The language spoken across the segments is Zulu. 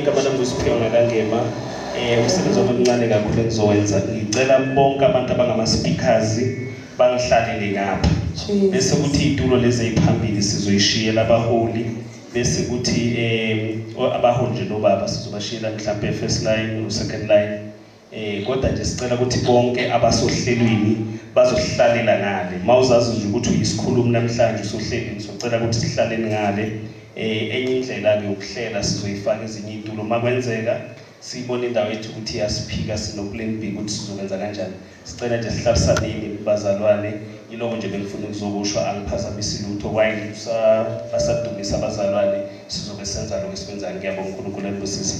igama lami nguSiphiwe Ngakangema. Umsebenzi omncane kakhulu engizowenza, ngicela bonke abantu abangama-speakers bangihlalele ngapha, bese kuthi itulo lezi eziphambili sizoyishiyela abaholi, bese kuthi abaholi nje nobaba sizobashiyela mhlawumbe first line no second line. Kodwa nje sicela ukuthi bonke abasohlelweni bazohlalela ngale. Mawuzazi nje ukuthi uyisikhulumi namhlanje usohlelweni, socela ukuthi sihlaleni ngale. Enye indlela-ke yokuhlela sizoyifaka ezinye itulo, makwenzeka siyibona indawo yethu ukuthi iyasiphika sinoplan B ukuthi sizokwenza kanjani. Sicela nje sihlalisaneni bazalwane, yiloko nje bengifuna ukuzokushwa, angiphazamisi lutho. Wayini basadumisa abazalwane, sizobe senza lokho esikwenzayo. Ngiyabonga uNkulunkulu ayibusise.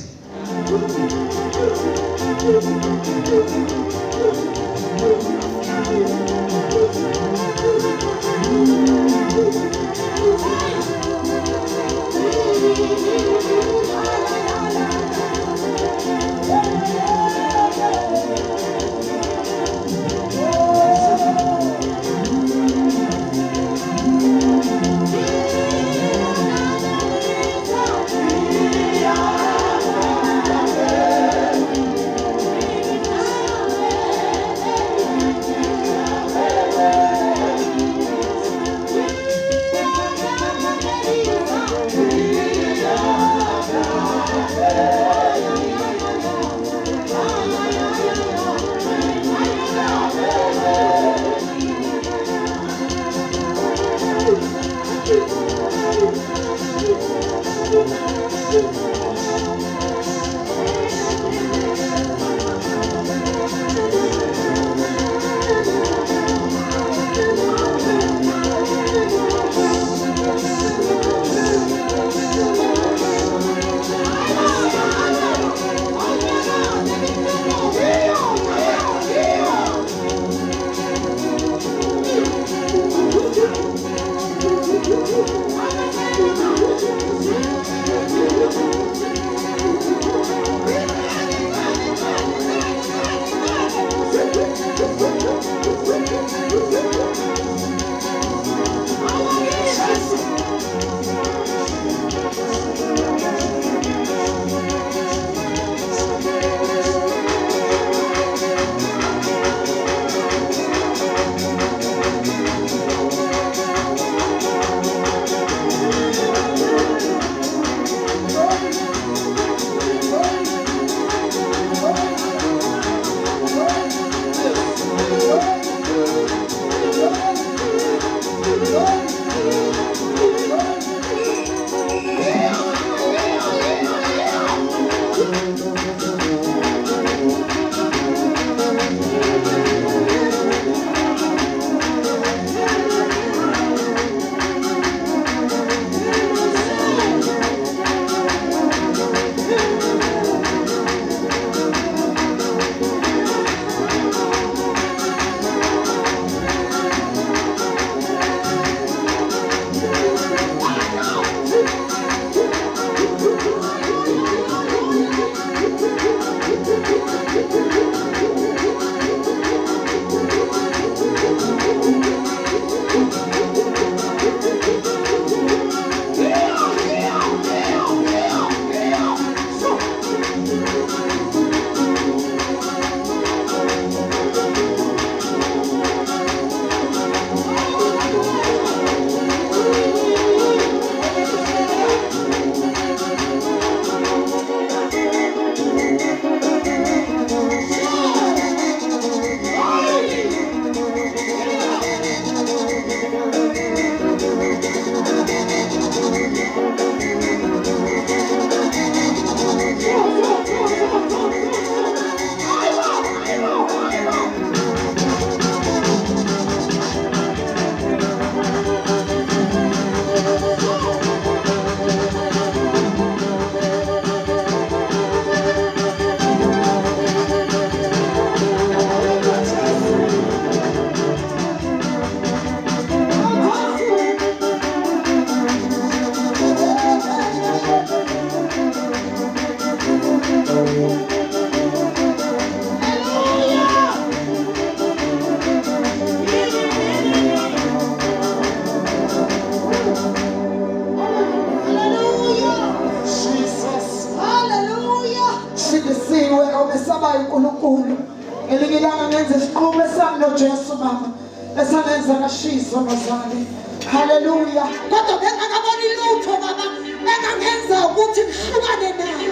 Hallelujah. Kodwa bengakaboni lutho baba, engangenza ukuthi ngihlukane naye.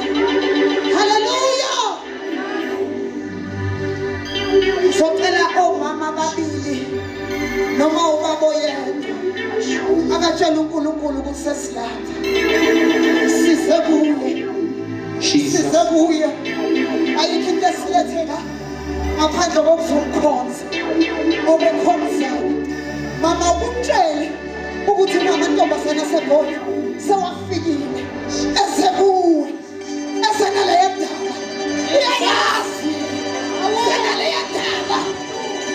Hallelujah. Socela omama babili noma ubaba oyedwa akatshela uNkulunkulu ukuthi sesilapha. Sisebuye. Ayikho into esilethela ngaphandle kokuzumkhonza. Obekhonza. Mama ukutshela ukuthi namantombazane asebona sewafikile esebuwe esenaleyo ndaba uyayazi esenaleyo ndaba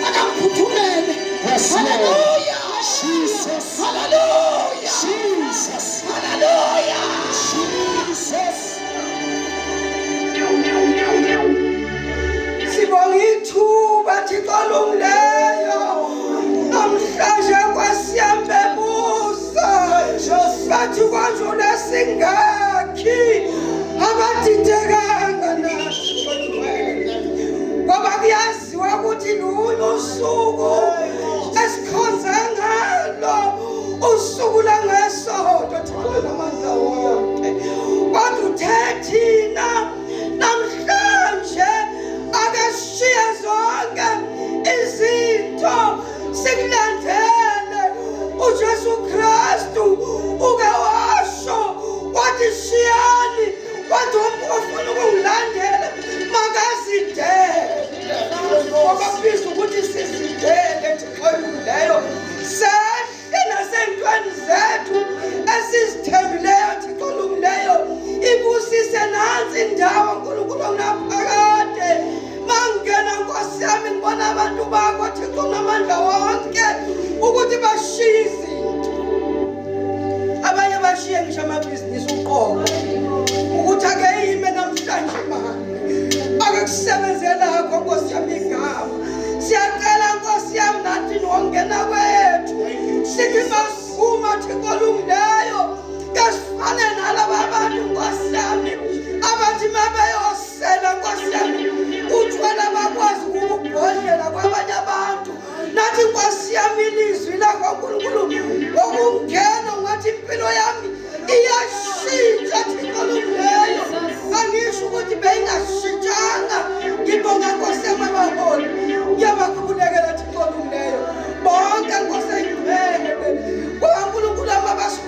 akamphumele. Hallelujah. Jesus. Hallelujah. Jesus. Hallelujah. Jesus. Sibonga ithuba Thixo olungileyo namhlanje kwasiyambe busa bathi kwadlula singakhi abadidekanga nathi ngoba kuyaziwa ukuthi lolu usuku esikhonza ngalo usuku langesonto Thixo namandla wonke kodwa uthethina namhlanje akashiya zonke izinto sikulandele uJesu Kristu ukawasho wathi shiyani wathi ufuna ukungilandela makazidele ngoba biza ukuthi sizidele Thixo leyo sehle nasentweni zethu esizithembileyo Thixo leyo ibusise nansi indawo uNkulunkulu onaphakade mangena Nkosi yami ngibona abantu bakho Thixo namandla wonke ukuthi bashiye izinto abanye bashiye ngisho amabhizinisi uqobo ukuthi ake yime namhlanje manje ake kusebenzela akho Nkosi yami igama siyacela Nkosi yami nathi nongena kwethu sithi masuma Thixo lungileyo kasifane nalabo abantu Nkosi yami abathi mabeyosela Nkosi yami utshwala bakwazi ukubhodlela kwabanye abantu nathi Nkosi yami ilizwi lakho uNkulunkulu okungena ngathi impilo yami iyashintsha Thixo leyo angisho ukuthi beyingashintshanga ngibonga Nkosi yami abaholi ngiyabakhulekela Thixo leyo bonke Nkosi ayibheke uNkulunkulu amabasho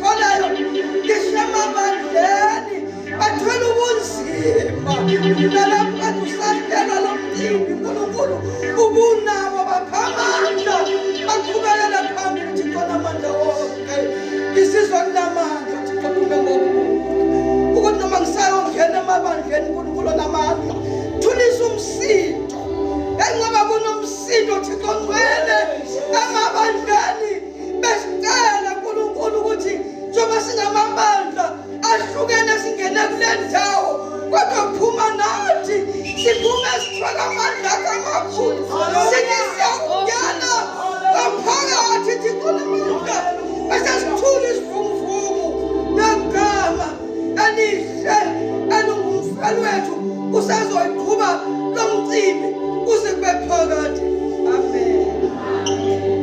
usazoyiqhuba lo mcimbi kuze kube phakade. Amen.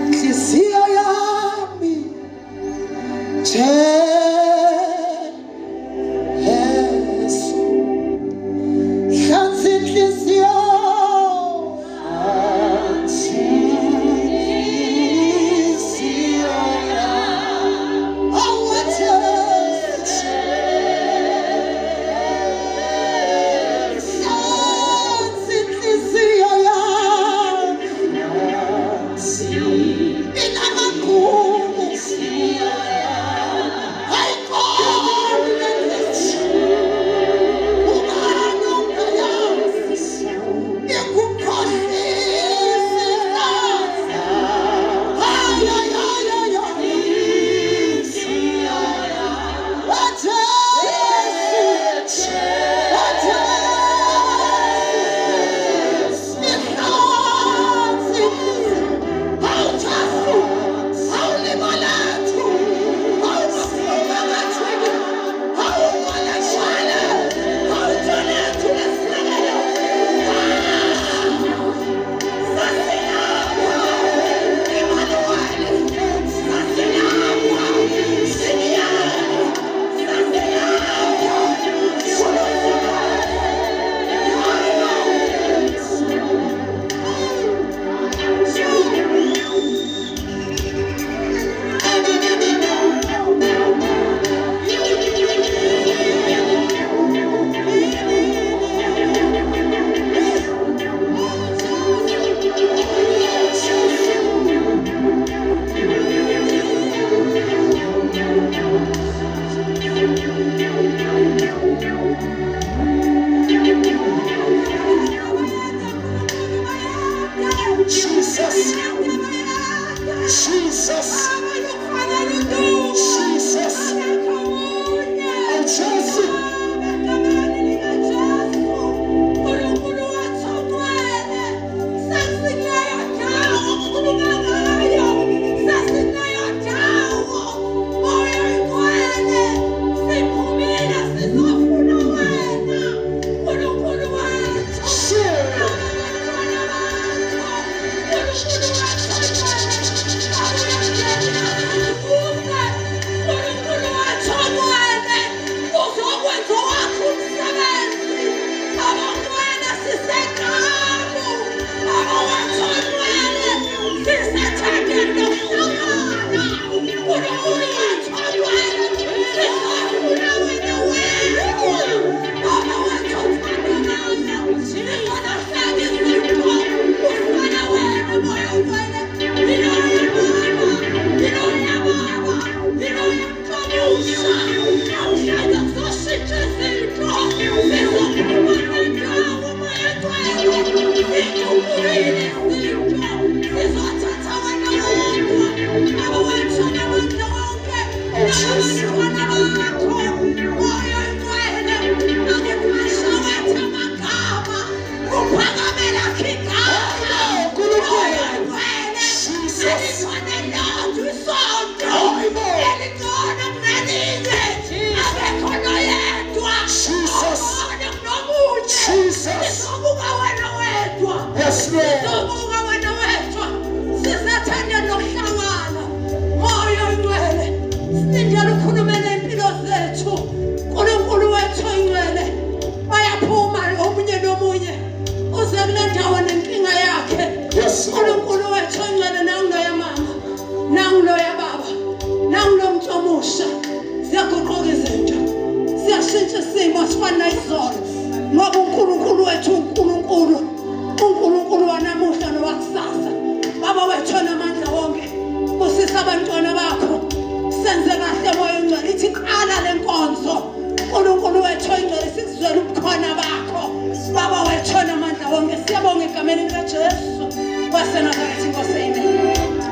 Inhliziyo yami Jesu, hlanza inhliziyo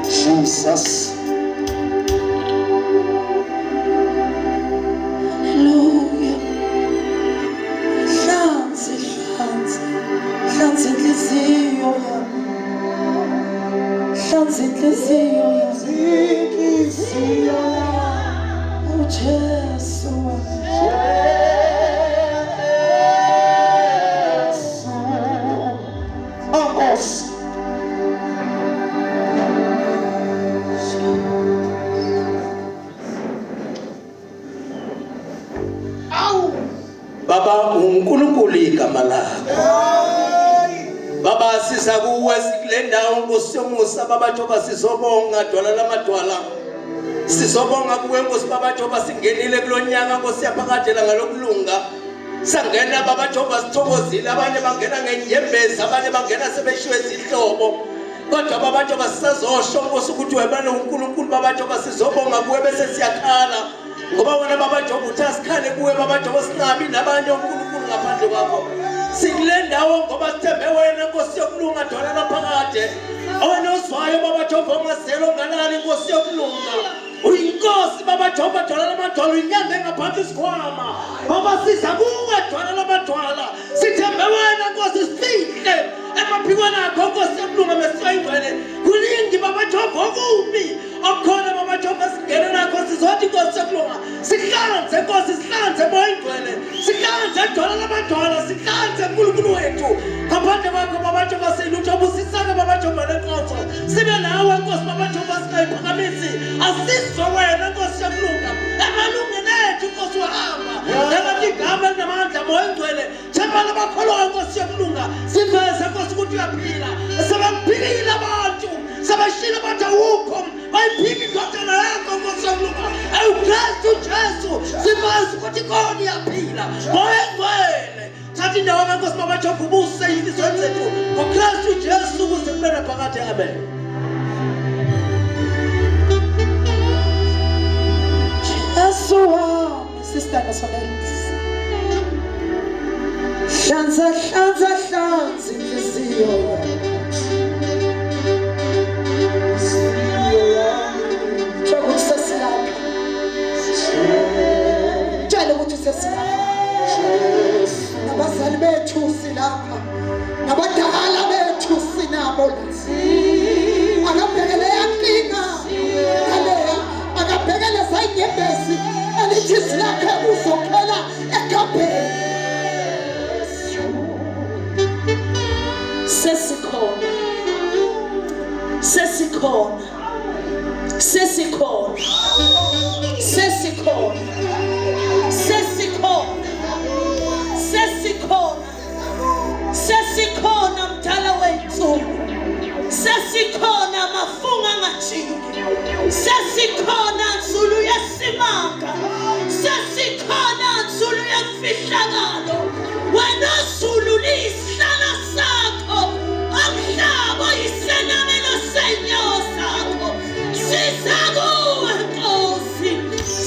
Jesus. Hallelujah. Hlanza inhliziyo yami. Hlanza inhliziyo yami. Jesu Nkosi. Baba uNkulunkulu igama lakho. Baba siza kuwe sikule ndawo Nkosi yomusa baba Jehova sizobonga dwala lamadwala. Sizobonga kuwe Nkosi baba Jehova singenile kulonyaka Nkosi yaphakadela ngalokulunga. Sangena baba Jehova sithokozile abanye bangena ngenyembezi abanye bangena sebeshiwe izihlobo. Kodwa baba Jehova sisazosho Nkosi ukuthi webane uNkulunkulu baba Jehova sizobonga kuwe bese siyakhala. Ngoba wena baba Jehova uthi asikhale kuwe baba Jehova singabi nabanye uNkulunkulu ngaphandle kwakho. Sikule ndawo ngoba sithembe wena Nkosi yokulunga dwala laphakade. Wena ozwayo baba Jehova ongaselo ngalali Nkosi yokulunga. Uyinkosi baba Jehova dwala lamadwala uyinyanga ngaphansi isikhwama. Baba siza kuwe dwala lamadwala. Sithembe wena Nkosi sifihle emaphikweni akho Nkosi yokulunga mesiyayingcwele. Kuningi baba Jehova okubi okhona baba Jehova singena nakho sizothi Nkosi yokulunga. Sihlanze Nkosi sihlanze moyingcwele. Sihlanze dwala lamadwala sihlanze uNkulunkulu wethu. Ngaphandle kwakho baba Jehova silutho busisaka baba Jehova lenkonzo. Sibe nawe Nkosi baba Jehova singayiphakamisi. Asizwe wena Nkosi yokulunga. Emalungeni ethu Nkosi wahamba. Nalathi igama linamandla moyingcwele. Thembala bakholwa Nkosi yokulunga. Siveze Nkosi ukuthi uyaphila. Sebaphilile abantu. Sebashila abantu awukho. Bayiphika indodana yakho Nkosi yokulunga. EwuKristu Jesu. Siveze ukuthi khona uyaphila. Moyingcwele. Thatha indawo Nkosi baba Jehova ubuse izizwe zethu. NgoKristu Jesu ukuze kube naphakade. Amen. Jesu wami sister Nasonelisa. Hlanza hlanza hlanza inhliziyo yami. Njengokuthi sesilapha. Tshela ukuthi sesilapha. Nabazali bethu silapha. Nabadala bethu sinabo la. Akabhekele yankinga. Kaleya akabhekele zanyembezi. Elithi silakhe uzokhela ekhabheni. Sesikhona. Sesikhona. Sesikhona. Sesikhona. Sesikhona. Sesikhona. Sesikhona mdala wethu. Sesikhona mafunga ngajiki. Sesikhona nzulu yesimanga. Sesikhona nzulu yemfihlakalo. Wena zulu lisihlala sakho. Umhlaba yisenamelo senyawo sakho. Sizakuwe Nkosi.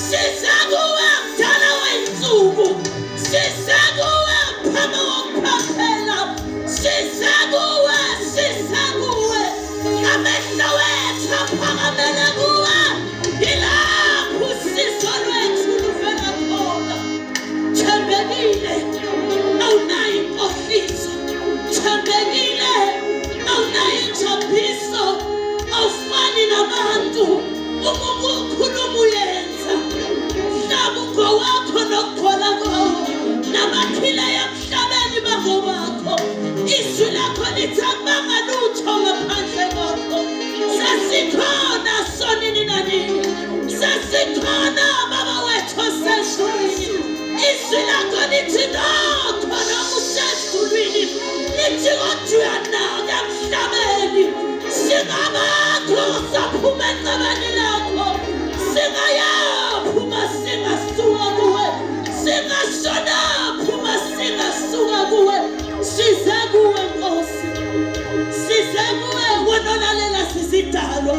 Sizakuwe mdala wensuku. Sizakuwe phama wokuphaphela. Sizakuwe. Sizakuwe. Amehlo wethu aphakamele kuwe. Yilapho usizo lwethu luvela khona. Thembekile awunayo inkohliso. Thembekile awunayo injabuliso. Awufani nabantu. Ukukhuluma uyenza. Mhlaba ungowakho nokukhola kwawo. Namaphila emhlabeni bangobakho. Izwi lakho lithi akubanga lutho ngaphandle kwakho. Sesikhona sonini nanini. Sesikhona baba wethu osezulwini. Izwi lakho lithi khona usezulwini. Lithi kodwa uyanaka emhlabeni. Singabakho saphuma encebeni lakho. Singayaphuma singasuka kuwe. Singashona phuma singasuka kuwe. Size kuwe Nkosi. Size kuwe wena olalela sizidalwa.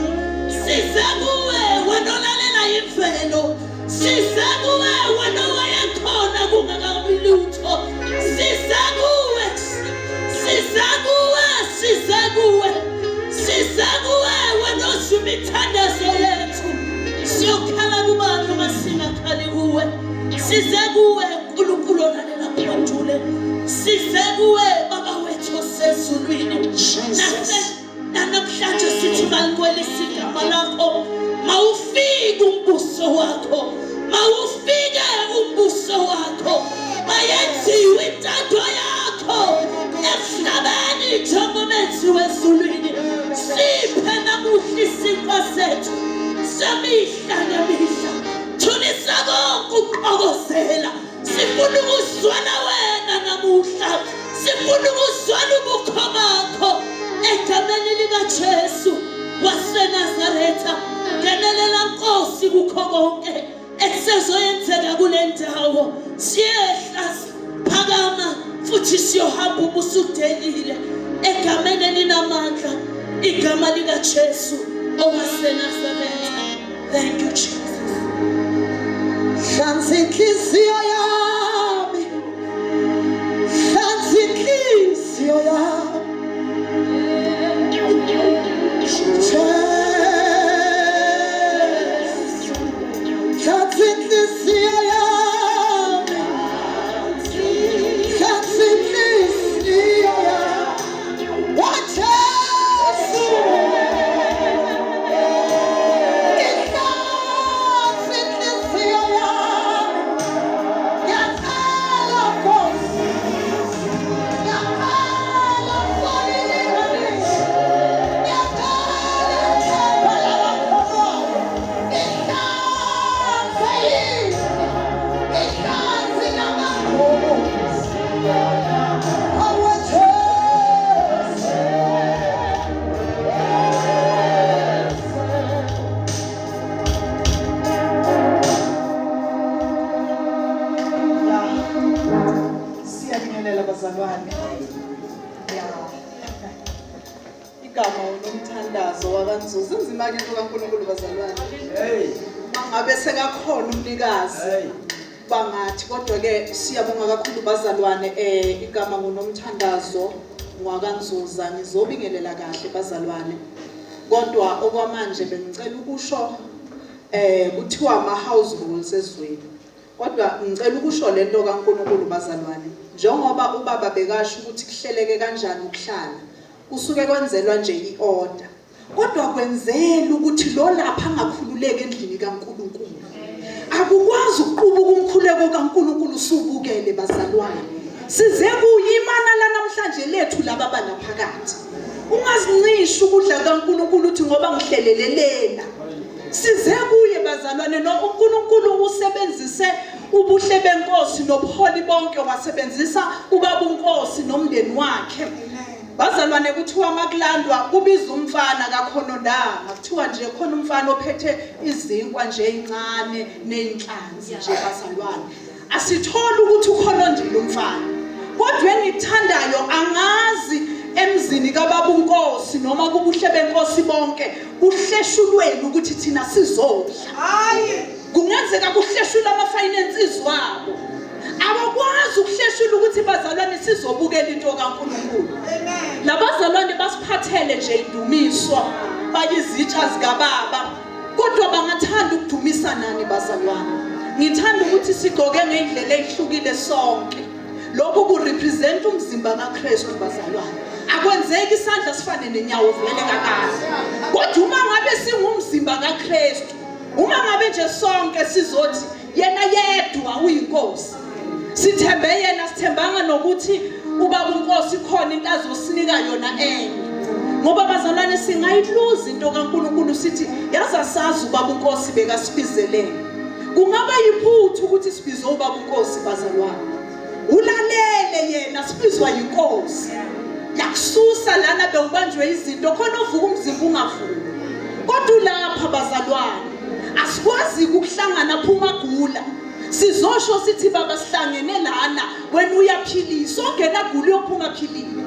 Size kuwe wena olalela imvelo. Size kuwe wena wayekhona kungakabi lutho. Size kuwe. Size kuwe. Size kuwe. Size kuwe wena ozwima ithandazo yethu. Siyokhala kubantu masingakhali kuwe. Size kuwe uNkulunkulu olalela phandule. Size kuwe baba wethu osezulwini. Namhlanje sithi malikwelisa igama lakho. Mawufike umbuso wakho. ukuthokozela, sifuna ukuzwana wena namuhla, sifuna ukuzwana ubukho bakho egameni likaJesu waseNazaretha. Ngenelela Nkosi kukho konke ekusezoyenzeka kule ndawo. Siyehla phakama futhi siyohamba ubusudelile egameni elinamandla, igama likaJesu owaseNazaretha. Thank you Jesus. Hlanza inhliziyo yami, hlanza inhliziyo yami. Hlanza inhliziyo yami, hlanza inhliziyo yami. WaJesu, ihlanza inhliziyo yami. Ngiyacela Nkosi, ngiyacela Mfowethu, ngiyacela Themba labakholwayo. Ihlanze yini, ihlanze namagobhozi. Hawe Jesu. Siyabingelela bazalwane. Igama unomthandazo wakanzuza inzima ke into kaNkulunkulu bazalwane. Mangabe sekakhona umnikazi bangathi kodwa ke siyabonga kakhulu bazalwane igama ngunomthandazo wakanzuza ngizobingelela kahle bazalwane. Kodwa okwamanje bengicela ukusho kuthiwa ama house rules ezweni. Kodwa ngicela ukusho lento kaNkulunkulu bazalwane. Njengoba ubaba bekasho ukuthi kuhleleke kanjani ukuhlala, kusuke kwenzelwa nje iorder. Kodwa kwenzela ukuthi lo lapha angakhululeki endlini kaNkulunkulu. Akukwazi ukuqubuka umkhuleko kaNkulunkulu usubukele bazalwane. Size kuyimana la namhlanje lethu laba banaphakathi. Ungazincisha ukudla kaNkulunkulu uthi ngoba ngihlelelelela. Size kuye bazalwane no uNkulunkulu usebenzise ubuhle benkosi nobuholi bonke wasebenzisa ubaba uNkosi nomndeni wakhe. Bazalwane kuthiwa makulandwa kubiza umfana kaKhonondanga, kuthiwa nje khona umfana ophethe izinkwa nje ezincane nezinhlanzi nje bazalwane. Asithola ukuthi ukhonondile umfana. Kodwa engithandayo angazi emzini kababa uNkosi noma kubuhle benkosi bonke kuhleshulweni ukuthi thina sizodla. Hayi, kungenzeka kuhleshula ama finances wabo. Abakwazi ukuhleshula ukuthi bazalwane sizobukela into kaNkulunkulu. Amen. Labazalwane basiphathele nje indumiswa bayizitsha zikababa. Kodwa bangathanda ukudumisa nani bazalwane? Ngithanda ukuthi sigqoke ngendlela ehlukile sonke. Lokho ku represent umzimba kaKristu bazalwane. Akwenzeki isandla sifane nenyawo vele kakahle. Kodwa uma ngabe singumzimba kaKristu, uma ngabe nje sonke sizothi yena yedwa uyinkosi. Sithembe yena, sithembanga nokuthi ubaba uNkosi khona into azosinika yona enye. Ngoba bazalwane singayiluza into kaNkulunkulu sithi yaza sazi ubaba uNkosi bekasibizelele. Kungaba yiphuthu ukuthi sibize ubaba uNkosi bazalwane. Ulalele yena sibizwa yinkosi. Yakususa lana bewubanjwe izinto khona uvuka umzimba ungavuki. Kodwa lapha bazalwane asikwazi ukuhlangana phuma gula. Sizosho sithi baba sihlangene lana wena uyaphilisa ongena gula uyophuma philile.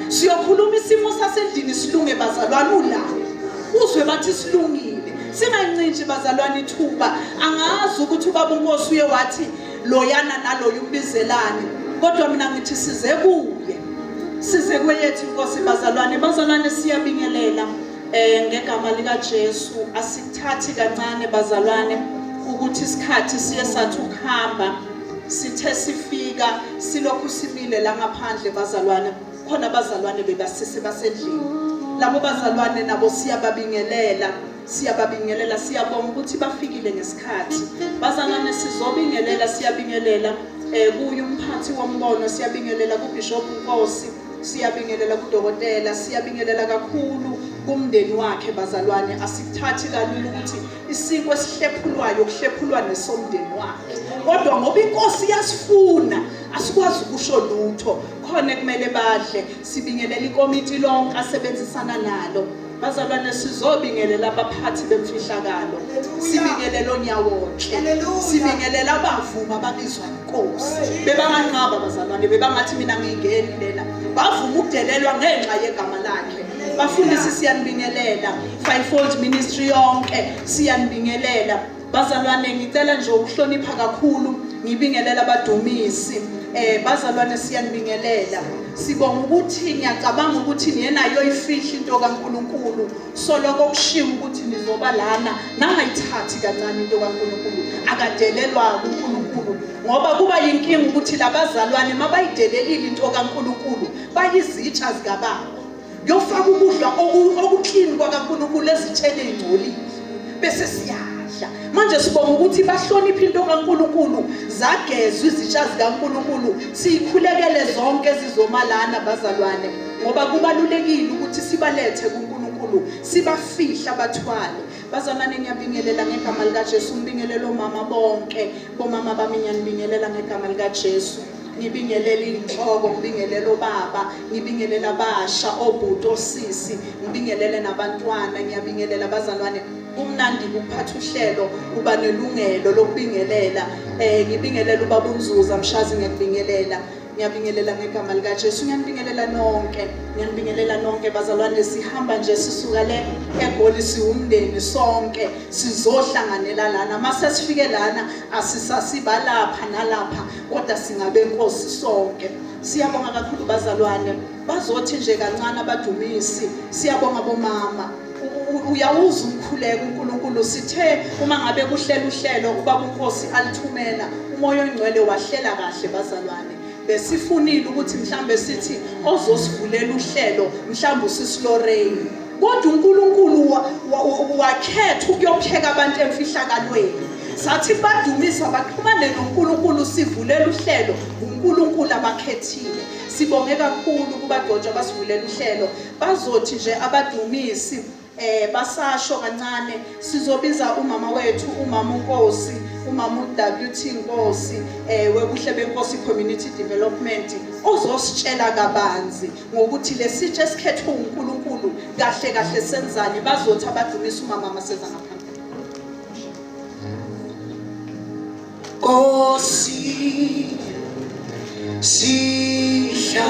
Siyokhuluma isimo sasendlini silunge bazalwane ula. Uzwe bathi silungile. Singancinci bazalwane ithuba. Angazi ukuthi ubaba uNkosi uye wathi loyana naloyo umbizelane. Kodwa mina ngithi size kuye. Size kweyethu inkosi bazalwane. Bazalwane siyabingelela ngegama likaJesu. Asikuthathi kancane bazalwane ukuthi isikhathi siye sathi ukuhamba. Sithe sifika silokhu simile la ngaphandle bazalwane. Khona bazalwane bebasise basendlini. Labo bazalwane nabo siyababingelela. Siyabonga ukuthi bafikile ngesikhathi. Bazalwane sizobingelela siyabingelela kuye umphathi wombono, siyabingelela kuBishop uNkosi, siyabingelela kuDokotela, siyabingelela kakhulu kumndeni wakhe bazalwane asikuthathi kalula ukuthi isinkwa esihlephulwayo kuhlephulwa nesomndeni wakhe kodwa ngoba inkosi iyasifuna asikwazi ukusho lutho khona kumele badle sibingelela ikomiti lonke asebenzisana nalo bazalwane sizobingelela abaphathi bemfihlakalo sibingelela onyawonke sibingelela abavuma babizwa inkosi bebanganqaba bazalwane bebangathi mina ngingeni lena bavuma ukudelelwa ngenxa yegama lakhe bafundisi siyanibingelela fivefold ministry yonke siyanibingelela bazalwane ngicela nje ukuhlonipha kakhulu ngibingelela abadumisi bazalwane siyanibingelela sibonga ukuthi ngiyacabanga ukuthi niyenayo ifihla into kaNkuluNkulu soloko kushiwo ukuthi nizoba lana nangayithathi kancane into kaNkuluNkulu akadelelwa uNkulunkulu ngoba kuba yinkinga ukuthi labazalwane mabayidelelile into kaNkuluNkulu bayizitsha zikababa yofaka ukudla okuclean kwaNkuluNkulu ezithele ingcolile bese siyadla manje sibonga ukuthi bahlonipha into kaNkuluNkulu zagezwe izitsha zikaNkuluNkulu sikhulekele zonke ezizomalana bazalwane ngoba kubalulekile ukuthi sibalethe kuNkuluNkulu sibafihla abathwale bazalwane ngiyabingelela ngegama likaJesu ngibingelela omama bonke bomama bami ngiyanibingelela ngegama likaJesu ngibingelela inhloko ngibingelela obaba ngibingelela abasha obhuti osisi ngibingelele nabantwana ngiyabingelela bazalwane umnandi ukuphatha uhlelo uba nelungelo lokubingelela ngibingelela ubaba uNzuza Mshazi ngiyabingelela ngegama likaJesu ngiyanibingelela nonke bazalwane sihamba nje sisuka le eGoli siwumndeni sonke sizohlanganela lana mase sifike lana asisasibalapha nalapha kodwa singabe inkosi sonke siyabonga kakhulu bazalwane bazothi nje kancane abadumisi siyabonga bomama uyawuza umkhuleko uNkulunkulu sithe uma ngabe kuhlela uhlelo ubaba uNkosi alithumela umoya ongcwele wahlela kahle bazalwane besifunile ukuthi mhlambe sithi ozosivulela uhlelo mhlambe uSislorraine kodwa uNkulunkulu wakhetha ukuyopheka abantu emfihlakalweni sathi badumisa baxhumane noNkulunkulu sivulela uhlelo uNkulunkulu abakhethile sibonge kakhulu kuba doja basivulela uhlelo bazothi nje abadumisi basasho kancane sizobiza umama wethu umama uNkosi umama uWT Nkosi webuhle benkosi community development ozositshela kabanzi ngokuthi lesitshe esikhethwe uNkulunkulu kahle kahle senzani bazothi abadumisa umama maseza ngaphandle Nkosi sihla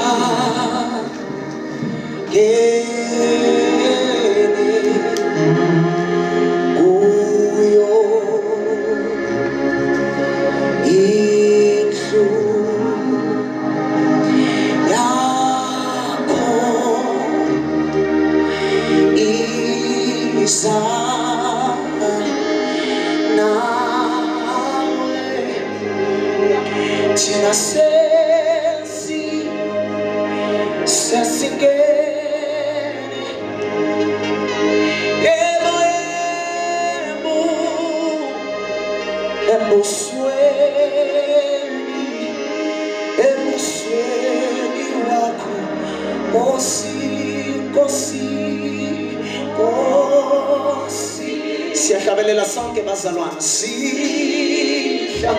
siyahlabelela sonke bazalwane sihla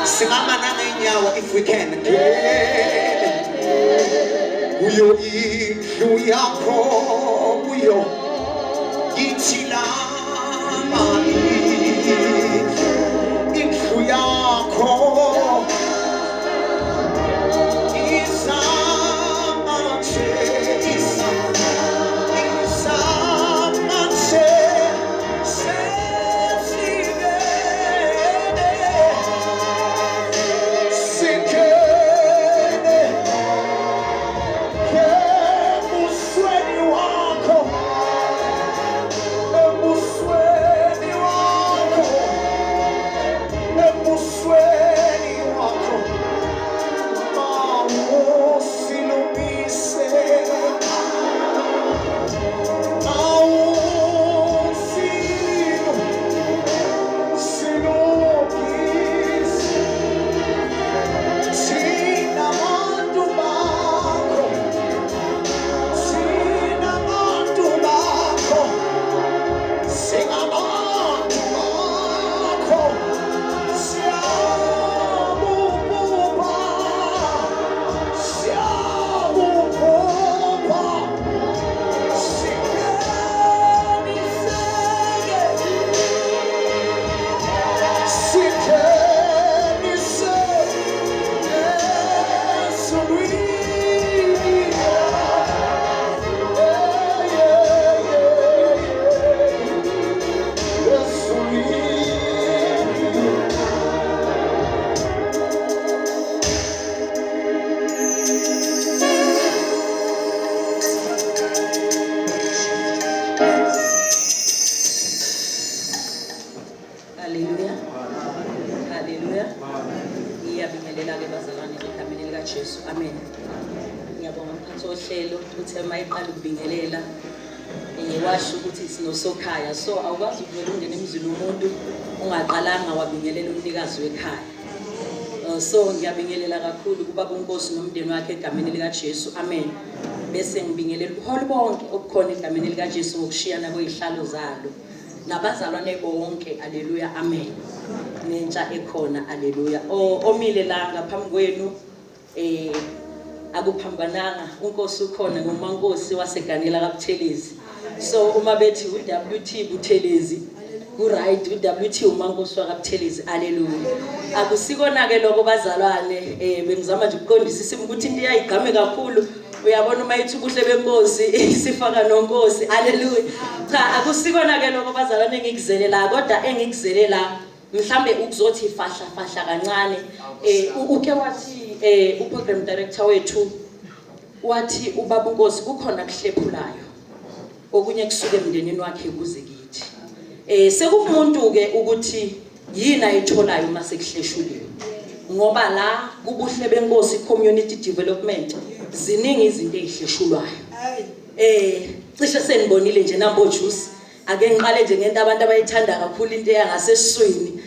singama nangenyawo if we can uyo indlu yakho uyo ithila mami indlu yakho ngiyabingelela-ke bazalwane egameni likaJesu. Amen. Ngiyabonga mphathi wohlelo ukuthi emayiqala ukubingelela washo ukuthi sinosokhaya, so awukwazi ukuvela ungena emzini womuntu ungaqalanga wabingelela umnikazi wekhaya. So ngiyabingelela kakhulu kubaba uNkosi nomndeni wakhe egameni likaJesu. Amen. Bese ngibingelela ubuholi bonke obukhona egameni likaJesu ngokushiyana kwezihlalo zalo. Nabazalwane bonke, haleluya, amen. Nentsha ekhona, haleluya. Omile la ngaphambi kwenu akuphambananga, uNkosi ukhona nguMankosi waseGanela kaButhelezi. So uma bethi uWT Buthelezi ku-right, uWT uMankosi wakaButhelezi, haleluya. Akusikona ke lokho bazalwane, bengizama nje ukuqondisa isimo ukuthi into iyayigqame kakhulu. Uyabona uma yithi ubuhle benkosi isifaka noNkosi, haleluya. Cha, akusikona ke lokho bazalwane engikuzelela, kodwa engikuzelela mhlambe ukuzothi fahla kancane. Uke wathi uprogram director wethu wathi ubaba uNkosi kukhona kuhlephulayo okunye kusuke emndenini wakhe kuze kithi. Sekumuntu ke ukuthi yini ayitholayo mase kuhleshuliwe, ngoba la kubuhle benkosi community development ziningi izinto ezihleshulwayo. Cishe senibonile nje nambo juice, ake ngiqale nje ngento abantu abayithanda kakhulu into yangasesiswini,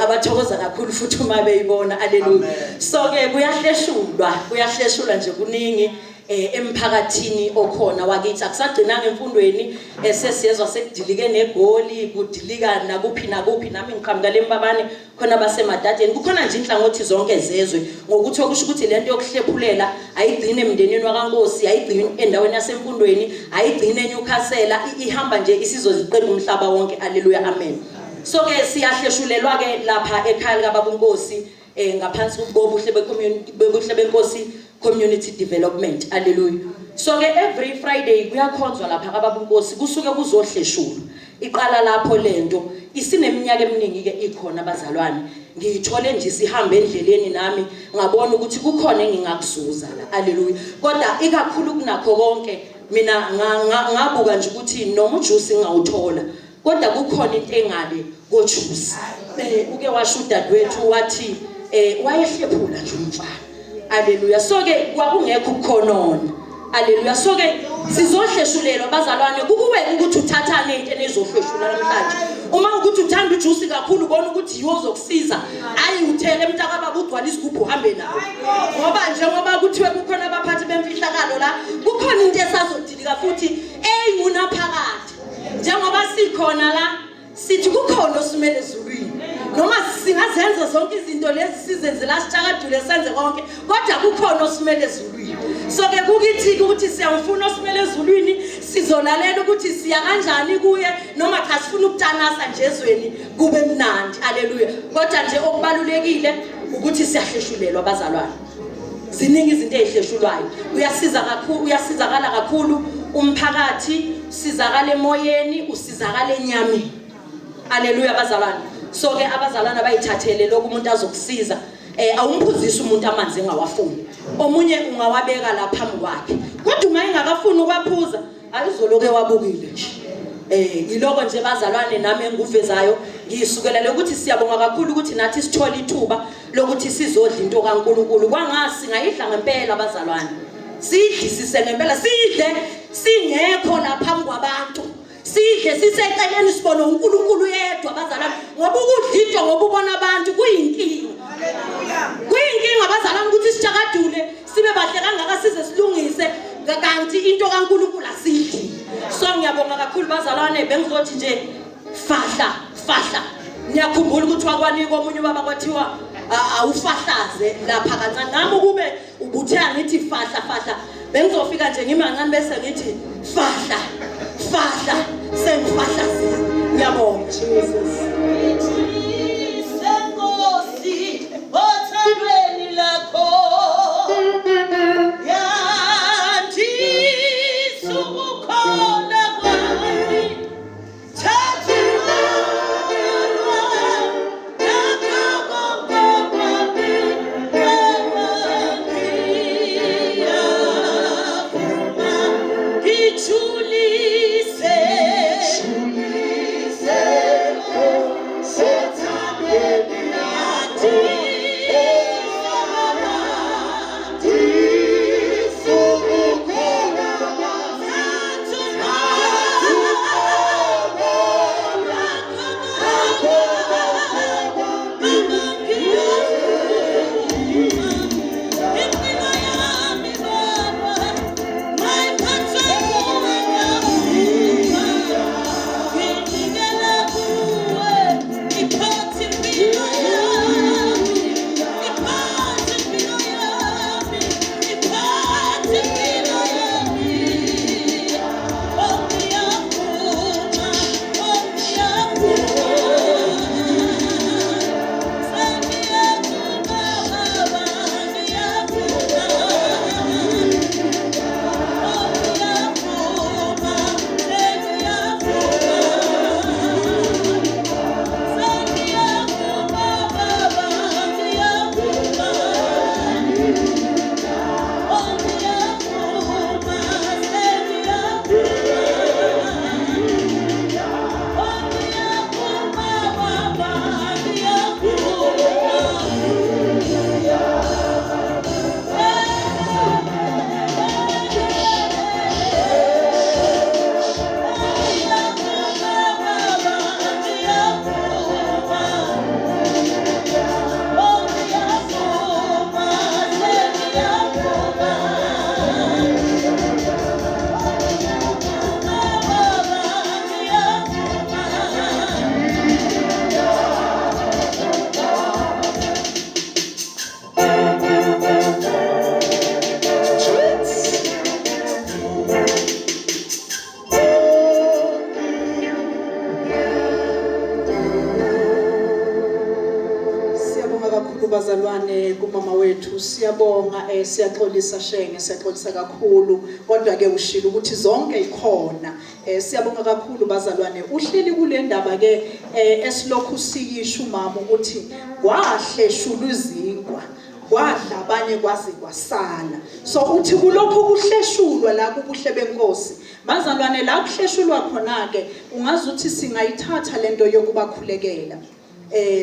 abathokoza kakhulu futhi uma beyibona, haleluya. So ke kuyahleshulwa nje kuningi emphakathini okhona wakithi. Akusagcinanga emfundweni sesiyezwa sekudilike negoli, kudilika nakuphi nami ngiqhamuka lembabane khona basemadadeni. Kukhona nje inhlangothi zonke ezezwe ngokuthi okusho ukuthi lento yokuhlephulela ayigcine emndenini wakaNkosi, ayigcine endaweni yasemfundweni, ayigcine eNyukhasela, ihamba nje isizoziqeda umhlaba wonke, haleluya, amen. So ke siyahleshulelwa ke lapha ekhaya likaBaba uNkosi ngaphansi kobuhle bebuhle benkosi community development, haleluya. So ke every Friday kuyakhonzwa lapha kaBaba uNkosi, kusuke kuzohleshulwa. Iqala lapho lento isineminyaka eminingi ke ikhona bazalwane. Ngiyithole nje sihambe endleleni nami ngabona ukuthi kukhona engingakuzuza la, haleluya. Kodwa ikakhulu kunakho konke mina ngabuka nje ukuthi noma ujuice ngawuthola, kodwa kukhona into engale kojuice. Uke washo udadewethu wathi wayehlephula nje umfana, haleluya. So ke kwakungekho ukukhonona, haleluya. So ke sizohleshulelwa bazalwane, kukuwe ukuthi uthathane into enezohleshula namhlanje. Uma ukuthi uthanda ujuice kakhulu ubona ukuthi yiwo ozokusiza, ayi uthele mntakababa ugcwala isigubhu uhambe nawo. Ngoba njengoba kuthiwe kukhona abaphathi bemfihlakalo la, kukhona into esazodilika futhi eyunaphakade. Njengoba sikhona la sithi kukhona osimele ezulwini, noma singazenza zonke izinto lezi sizenze la sitshakadule senze konke, kodwa kukhona osimele ezulwini. So ke kukithi ukuthi siyamfuna osimele ezulwini, sizolalela ukuthi siya kanjani kuye, noma cha sifuna ukutanasa nje ezweni kube mnandi, haleluya. Kodwa nje okubalulekile ukuthi siyahleshulelwa bazalwane. Ziningi izinto ezihleshulwayo. Uyasizakala kakhulu umphakathi, usizakala emoyeni, usizakala enyameni, haleluya bazalwane. So ke abazalwane abayithathele lokho umuntu azokusiza, awumphuzisa umuntu amanzi engawafuni. Omunye ungawabeka la phambi kwakhe, kodwa uma engakafuni ukwaphuza ayizoloke wabukile nje. Yiloko nje bazalwane nami enguvezayo ngiyisukela ukuthi siyabonga kakhulu ukuthi nathi sithola ithuba lokuthi sizodla into kaNkulunkulu. Kwangasi ngayidla ngempela bazalwane, sidlisise ngempela, sidle singekho la phambi kwabantu, sidle siseceleni sibona uNkulunkulu yedwa bazalwane. Ngoba ukudla into ngoba ubona abantu kuyinkinga, kuyinkinga bazalwane ukuthi sitshakadule sibe bahle kangaka size silungise kanti into kaNkulunkulu asidli. So ngiyabonga kakhulu bazalwane, bengizothi nje fahla. Ngiyakhumbula ukuthi wakwanika omunye ubaba kwathiwa awufahlaze lapha kancane, nami ukube ubuthe ngithi fahla, bengizofika nje ngime kancane bese ngithi fahla sengifahlazile. Ngiyabonga Jesus. Senkosi othandweni lakho yathi sukukhona kwami, thatha Shulise, kakhulu bazalwane kumama wethu. Siyabonga siyaxolisa Shenge, siyaxolisa kakhulu. Kodwa ke ushilo ukuthi zonke ikhona. Siyabonga kakhulu bazalwane. Uhleli kule ndaba ke esilokhu siyisho mama ukuthi kwahle shuluzingwa. Kwadla abanye kwaze kwasala. So uthi kulokho kuhleshulwa la kubuhle benkosi. Bazalwane la kuhleshulwa khona ke ungazuthi singayithatha lento yokubakhulekela.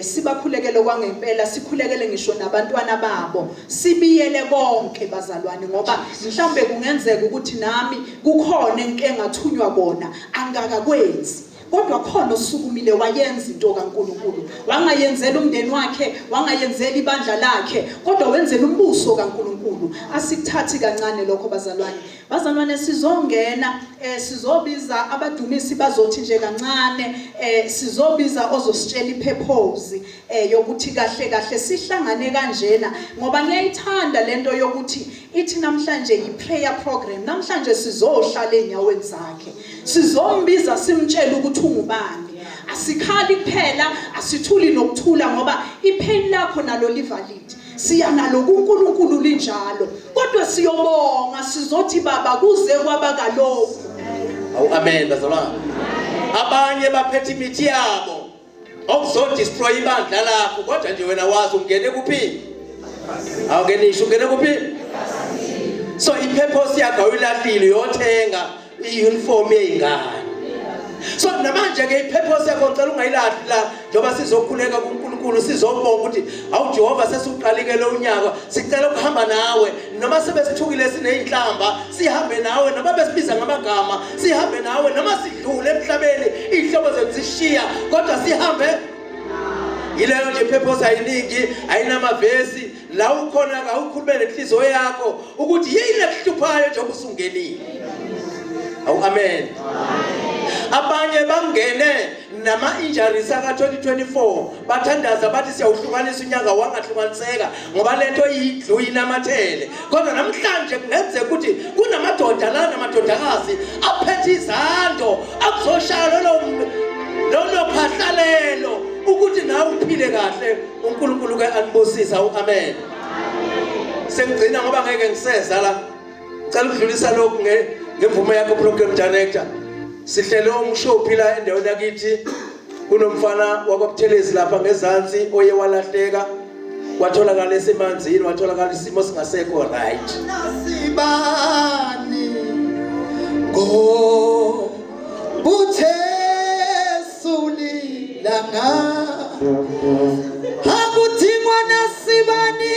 Sibakhulekele kwangempela, sikhulekele ngisho nabantwana babo, sibiyele bonke bazalwane ngoba mhlambe kungenzeka ukuthi nami kukhona engathunywa bona angakakwenzi. Kodwa khona osukumile wayenza into kaNkulunkulu, wangayenzela umndeni wakhe, wangayenzela ibandla lakhe, kodwa wenzela umbuso kaNkulunkulu. Asikuthathi kancane lokho bazalwane. Bazalwane sizongena sizobiza abadumisi bazothi nje kancane sizobiza ozositshela ipurpose yokuthi kahle kahle sihlangane kanjena ngoba ngiyayithanda lento yokuthi ithi namhlanje iprayer program. Namhlanje sizohlala enyaweni zakhe, sizombiza simtshela ukuthi ungubani. Asikhali kuphela, asithuli nokuthula ngoba ipain lakho nalo livalid. Siya nalo kuNkulunkulu linjalo. Kodwa siyobonga sizothi baba kuze kwaba kalokho. Amen bazalwane. Abanye baphethe imithi yabo okuzo destroy ibandla lakho kodwa nje wena wazi ungene kuphi? Awungenisho ungene kuphi? So ipurpose yakho uyilahlile uyothenga iuniform yeingane. So namanje ke ipurpose yakho ngicela ungayilahli la njoba sizokhuleka kuNkulunkulu sizobonga ukuthi awu Jehova sesiuqalike lo unyaka sicela ukuhamba nawe noma sebesithukile sineyinhlamba sihambe nawe noma besibiza ngamagama sihambe nawe noma sidlule emhlabeni ihlobo zethu zishiya kodwa sihambe. Yileyo nje ipurpose ayiningi ayinamavesi la ukhona ka ukhulumele inhliziyo yakho ukuthi yini ekuhluphayo njengoba usungenile. Amen. Abanye bangene nama injuries aka 2024 bathandaza bathi siyawuhlukanisa unyaka wangahlukaniseka ngoba lento idlu inamathele. Kodwa namhlanje kungenzeka ukuthi kunamadoda la namadodakazi aphethe izando akuzoshaya lo phahlalelo ukuthi nawe uphile kahle. uNkulunkulu ke anibusisa. Amen. Sengigcina ngoba ngeke ngiseza la. Cela ukudlulisa lokhu ngemvume yakho program director. Sihlele umshophi la endaweni yakithi kunomfana wakwaButhelezi lapha ngezansi oye walahleka watholakala esemanzini watholakala isimo singasekho right. Nasibani go buthesuli langa akuthingwa nasibani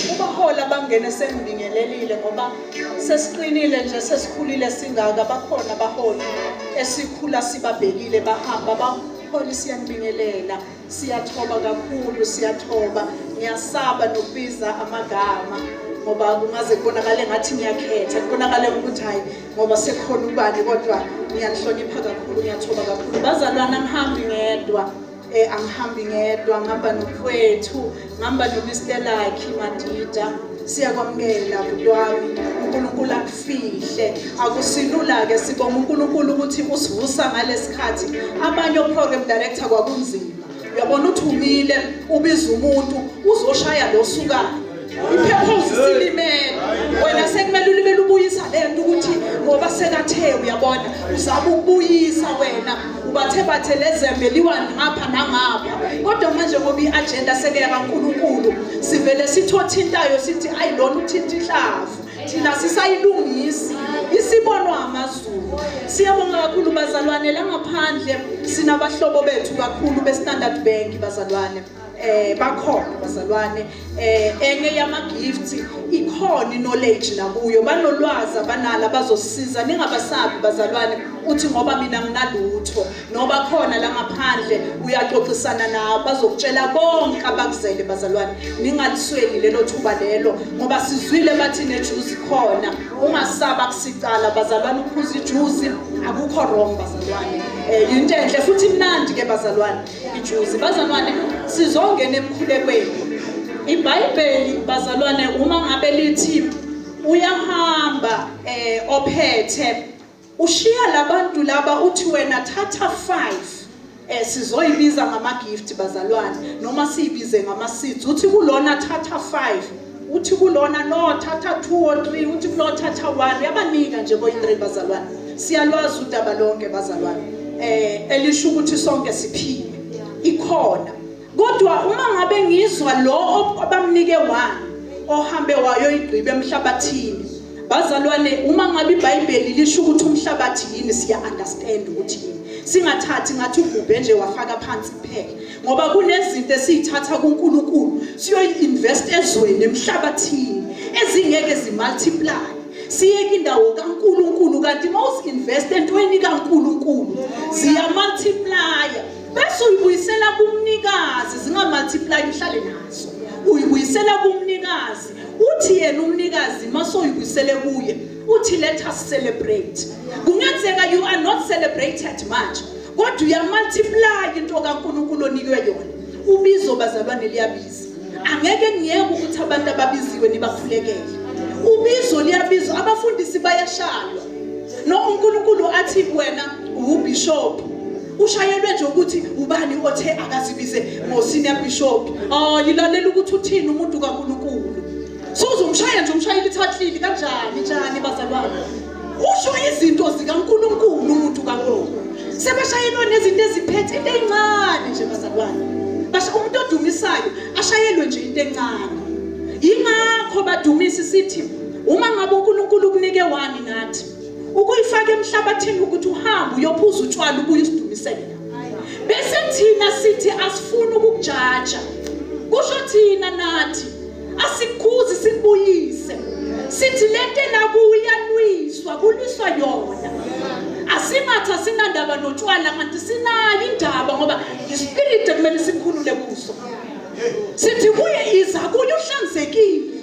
kubahola bangene sengibingelelile ngoba sesiqinile nje sesikhulile singaka bakhona abaholi esikhula sibabhekile bahamba baholi siyanibingelela siyathoba kakhulu siyathoba ngiyasaba nokubiza amagama ngoba kungaze kubonakale ngathi ngiyakhetha kubonakale ukuthi hayi ngoba sekukhona ubani kodwa ngiyanihlonipha kakhulu ngiyathoba kakhulu bazalwana ngihambi ngedwa angihambi ngedwa ngihamba nomfowethu ngihamba noMr Lucky Madida siyakwamukela budwami uNkulunkulu akufihle akusilula ke sibonga uNkulunkulu ukuthi usivusa ngalesikhathi abanye program director kwakunzima uyabona uthi umile ubiza umuntu uzoshaya lo sukayo iphephosi silimele wena sekumele ulibele ubuyisa lento ukuthi ngoba sekathe uyabona uzaba ukubuyisa wena ubathe bathe lezembe liwani ngapha nangapha kodwa manje ngoba iagenda sekeya kaNkulunkulu sivele sithothintayo sithi ayilona uthinta ihlavu thina sisayilungisi isibonwa amazulu siyabonga kakhulu bazalwane la ngaphandle sinabahlobo bethu kakhulu beStandard Bank bazalwane bakhona bazalwane enye yama gifts ikhona knowledge nakuyo banolwazi abanala bazosisiza ningabasabi bazalwane uthi ngoba mina nginalutho noba khona la ngaphandle uyaxoxisana nabo bazokutshela bonke abakuzele bazalwane ningalisweni lelo thuba lelo ngoba sizwile bathi nejuice khona ungasaba kusicala bazalwane ukuphuza ijuice akukho wrong bazalwane into enhle futhi imnandi ke bazalwane ijuice bazalwane sizongena emkhulekweni iBhayibheli bazalwane uma ngabe lithi uyahamba ophethe ushiya labantu laba uthi wena thatha 5 sizoyibiza ngama gift bazalwane noma siyibize ngama seeds uthi kulona thatha 5 uthi kulona no thatha 2 or 3 uthi kulona thatha 1 yabanika nje boyi3 bazalwane siyalwazi udaba lonke bazalwane elisho ukuthi sonke siphile ikhona kodwa uma ngabe ngizwa lo abamnike 1 ohambe wayo igqibe emhlabathini bazalwane uma ngabe iBhayibheli lisho ukuthi umhlabathi yini siya understand ukuthi singathathi ngathi ubhubhe nje wafaka phansi kuphela ngoba kunezinto esizithatha kuNkulunkulu siyoinvest ezweni emhlabathini ezingeke zimultiply siyeke indawo kaNkulunkulu kanti mawusinvest entweni kaNkulunkulu ziya multiply bese uyibuyisela kumnikazi zingamultiply ihlale nazo uyibuyisela kumnikazi uthi yena umnikazi masoyibuyisele kuye uthi let us celebrate kungenzeka you are not celebrated much kodwa uya multiply into kaNkulunkulu onikwe yona ubizo bazalwane liyabiza angeke ngiyeke ukuthi abantu ababiziwe nibakhulekele ubizo liyabiza abafundisi bayashalwa no uNkulunkulu athi wena ubishop ushayelwe nje ukuthi ubani othe akazibize ngo senior bishop yilalela ukuthi uthini umuntu kaNkulunkulu sozumshaya nje umshayeli ithatlili kanjani bazalwane usho izinto zikaNkulunkulu umuntu kaNkulunkulu sebashayelwa nezinto eziphethe into encane nje bazalwane basha umuntu odumisayo ashayelwe nje into encane ingakho badumisi sithi uma ngabe uNkulunkulu kunike 1 nathi ukuyifaka emhlabathini ukuthi uhambe uyophuza utshwala ubuye usidumisele bese thina sithi asifuni ukukujaja kusho thina nathi asikhuzi sibuyise sithi lento la kuyalwiswa kuliswa yona asingathi asinandaba notshwala kanti sinayo indaba ngoba ispirit kumele sikhulule kuso sithi kuye iza kuye uhlanzekile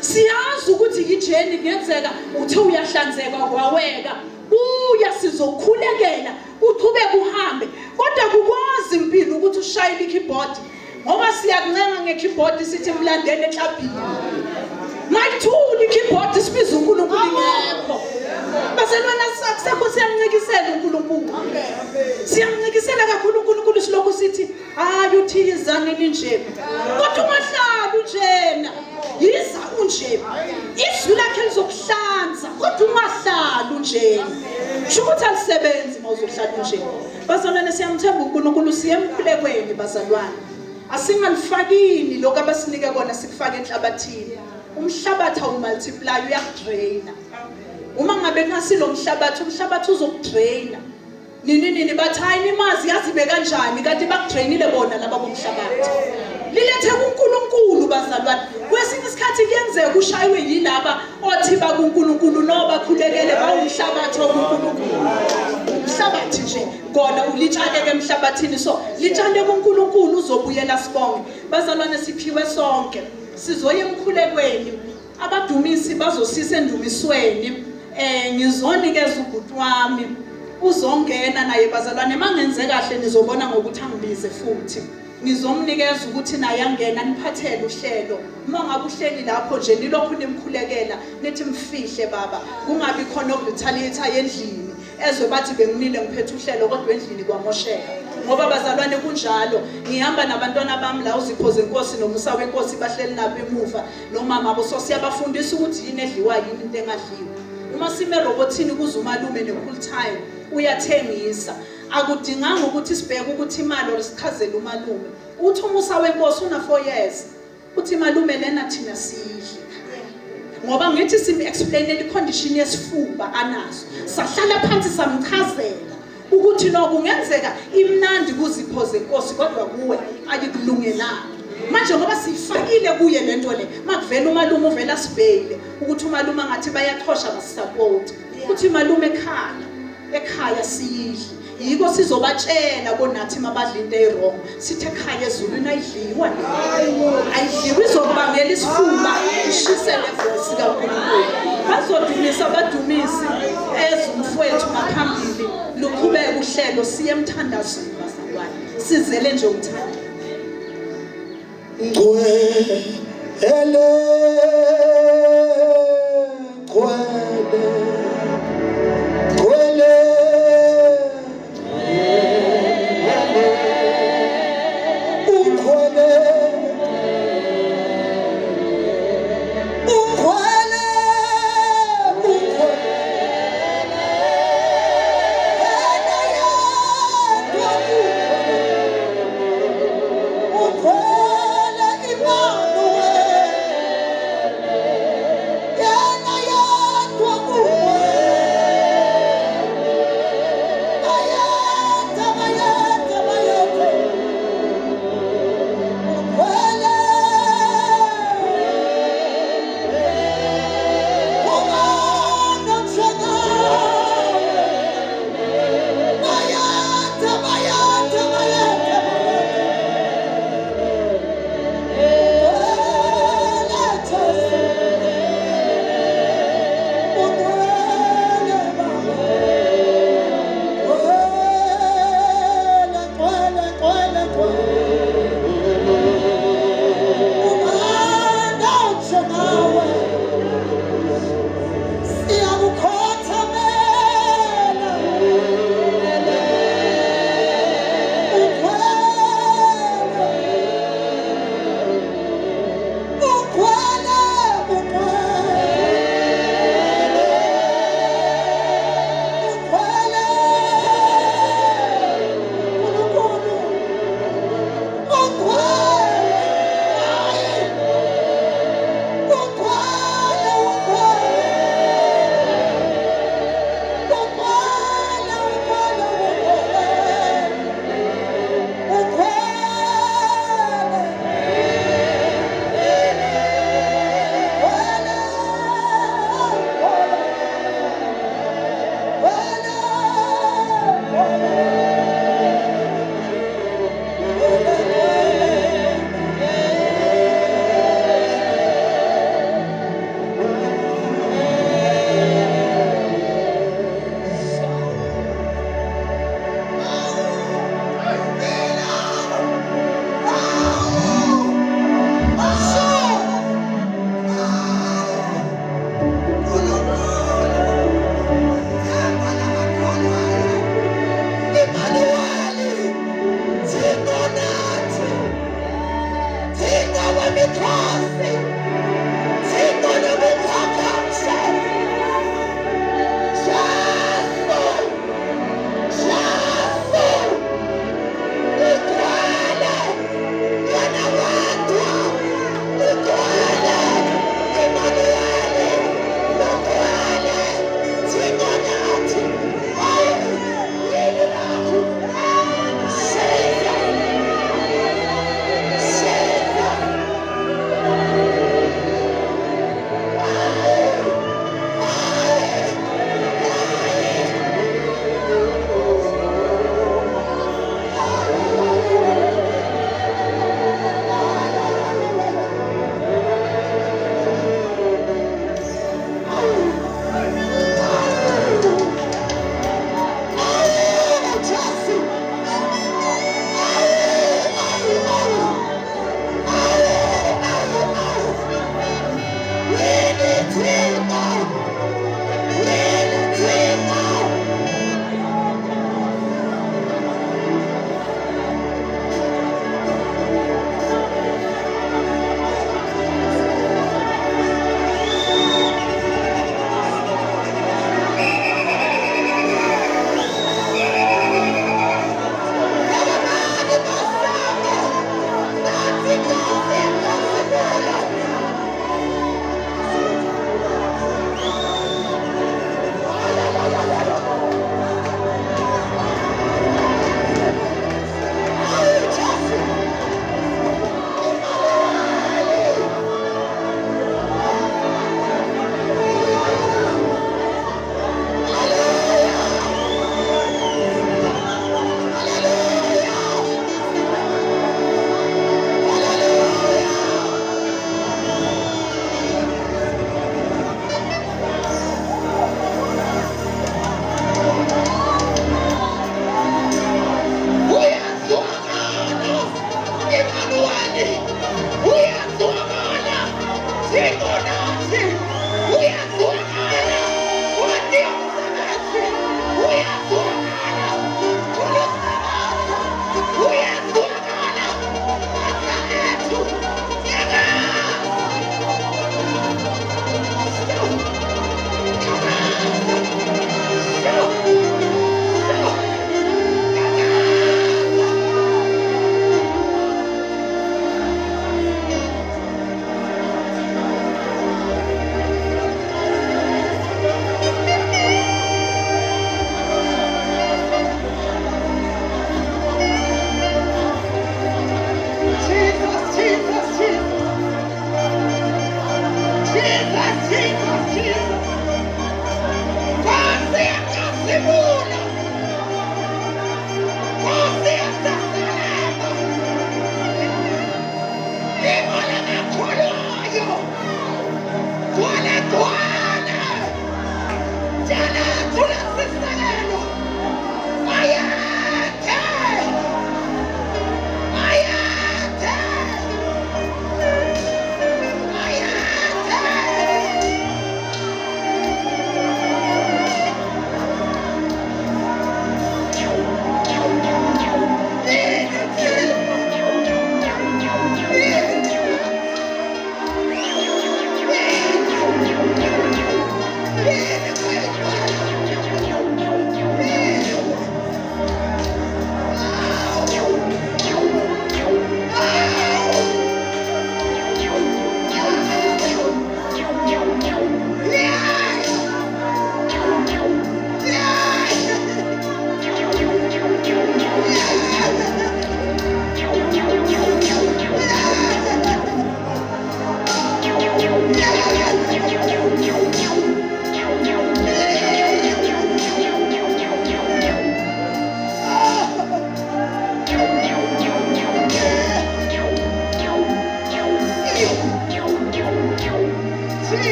siyazi ukuthi ijeni ngenzeka uthe uyahlanzeka kwaweka uya sizokhulekela uqhubeke uhambe kodwa kukwazi impilo ukuthi ushayele ikeyboard ngoba siyakuncenga ngekeyboard sithi mlandele eklabhini mayithuli ikeyboard sibiza uNkulunkulu ngekho baselwana sakusekho siyancikisela uNkulunkulu siyancikisela kakhulu uNkulunkulu silokhu sithi hayi uthi izange ninje kodwa ungahlali njena yiza unje izwi lakhe lizokuhlanza kodwa ungahlali njena shukuthi alisebenzi mawuzohlala nje bazalwane siyamthemba uNkulunkulu siyemkhulekweni bazalwane asingalifakini lokho abasinike kona sikufaka enhlabathini umhlabathi awumultiply uyakudraina uma ngabe ngasilo umhlabathi uzokudraina nini bathi hayi nimazi yazibe kanjani kanti bakudrainile bona laba bomhlabathi lilethe kuNkulunkulu bazalwane kwesinye isikhathi kuyenzeka ushaywe yilaba othi bakuNkulunkulu noba khulekele bawumhlabathi wokuNkulunkulu umhlabathi nje kona ulitshale emhlabathini so litshale kuNkulunkulu uzobuyela sibonge bazalwane siphiwe sonke sizoya emkhulekweni abadumisi bazosisa endumisweni ngizonikeza ubhuti wami uzongena naye bazalwane mangenze kahle nizobona ngokuthi angibize futhi ngizomnikeza ukuthi naye angena niphathele uhlelo uma ngabe uhleli lapho nje nilokhu nimkhulekela nithi mfihle baba kungabi khona okutalitha endlini ezwe bathi benginile ngiphethe uhlelo kodwa endlini kwamosheka ngoba bazalwane kunjalo ngihamba nabantwana bami la uzipho zenkosi nomusa wenkosi bahleli nabo emuva nomama abo so siyabafundisa ukuthi yini edliwa yini into engadliwa uma sime robothini kuze umalume nefull time uyathengisa akudinganga ukuthi sibheke ukuthi imali osichazela umalume uthi umusa wenkosi una 4 years uthi malume lena thina sidle ngoba ngithi simi explainele icondition yesifuba anaso sahlala phansi samchazela ukuthi no kungenzeka imnandi kuzipho zenkosi kodwa kuwe ayikulungelanga manje ngoba sifakile kuye lento le makuvela umalume uvela sibhele ukuthi umalume ngathi bayaxhosha basisupport uthi malume ekhaya sidle yiko sizobatshela bonathi mabadla into ewrong sithe ekhaya ezulwini ayidliwa ayidliwa izobangela isifuba ishisele voice kaNkulunkulu bazodumisa abadumisi ezumfowethu ngaphambili luqhubeka uhlelo siye emthandazweni bazalwane sizele nje umthando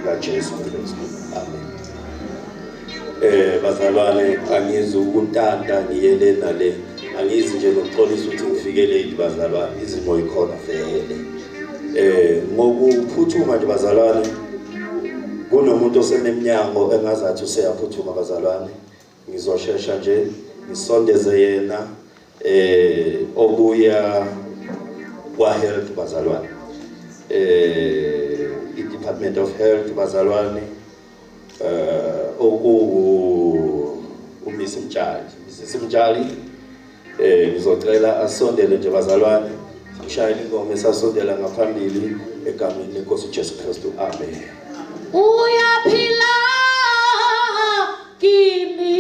likaJesu Kristu. Amen. Bazalwane, angizukuntanta ngiyele nale. Angizi nje nokuxolisa ukuthi ngifike late bazalwane, izimo ikhona vele. Ngokuphuthuma nje bazalwane, kunomuntu osenemnyango engazathi useyaphuthuma bazalwane. Ngizoshesha nje ngisondeze yena obuya kwa health bazalwane. I-Department of Health bazalwane, uMiss Mtshali. Mrs. Mtshali, ngizocela asondele nje bazalwane, simshayele ingoma esasondela ngaphambili egameni leNkosi Jesu Kristu. Amen. Uyaphila kimi,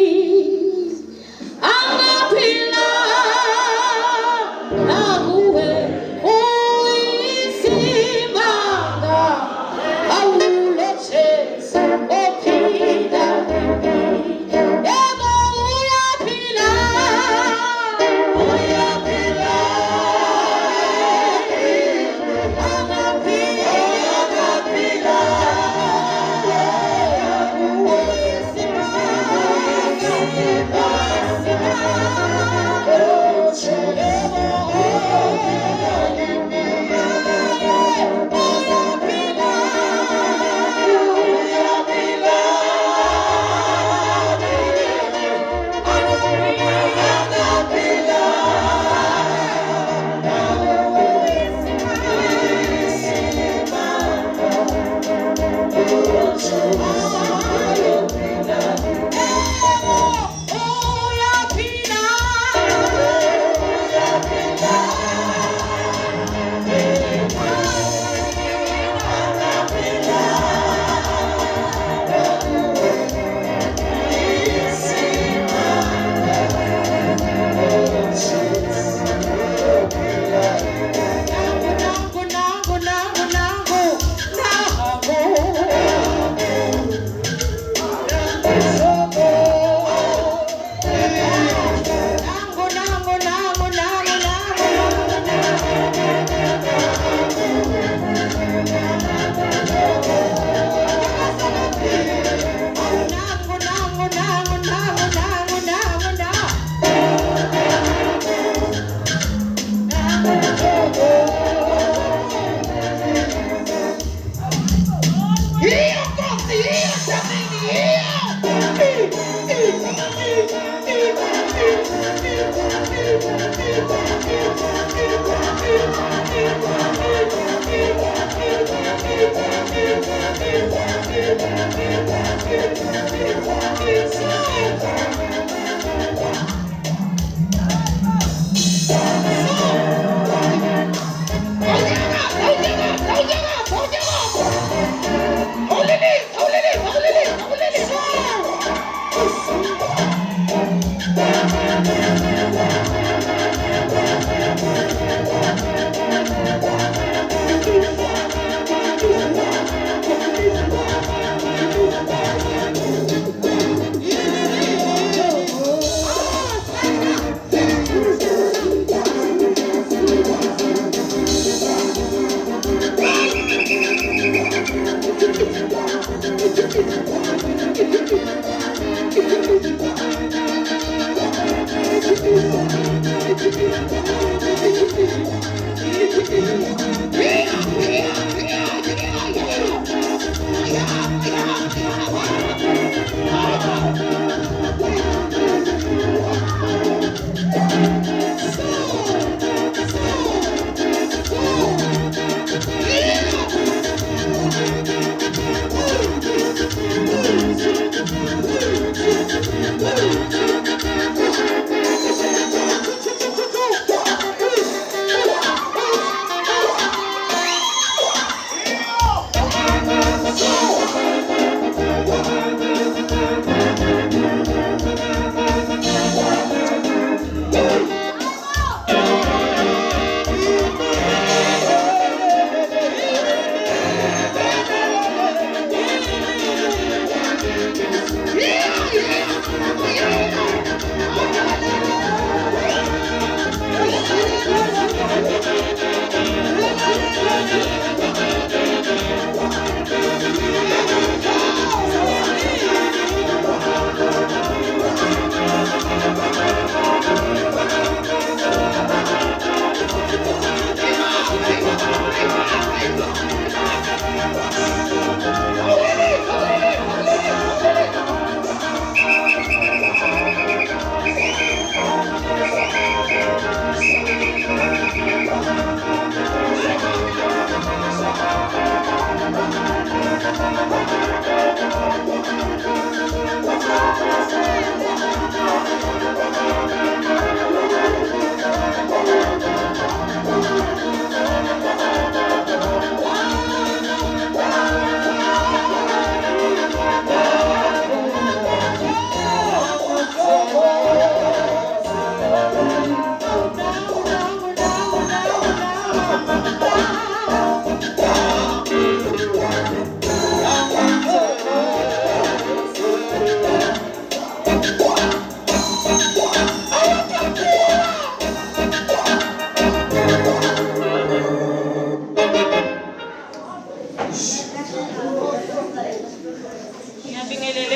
angaphila nakuwe, uyisimanga, awuletshezi ophila kimi. Yebo uyaphila, uyaphila, angaphila,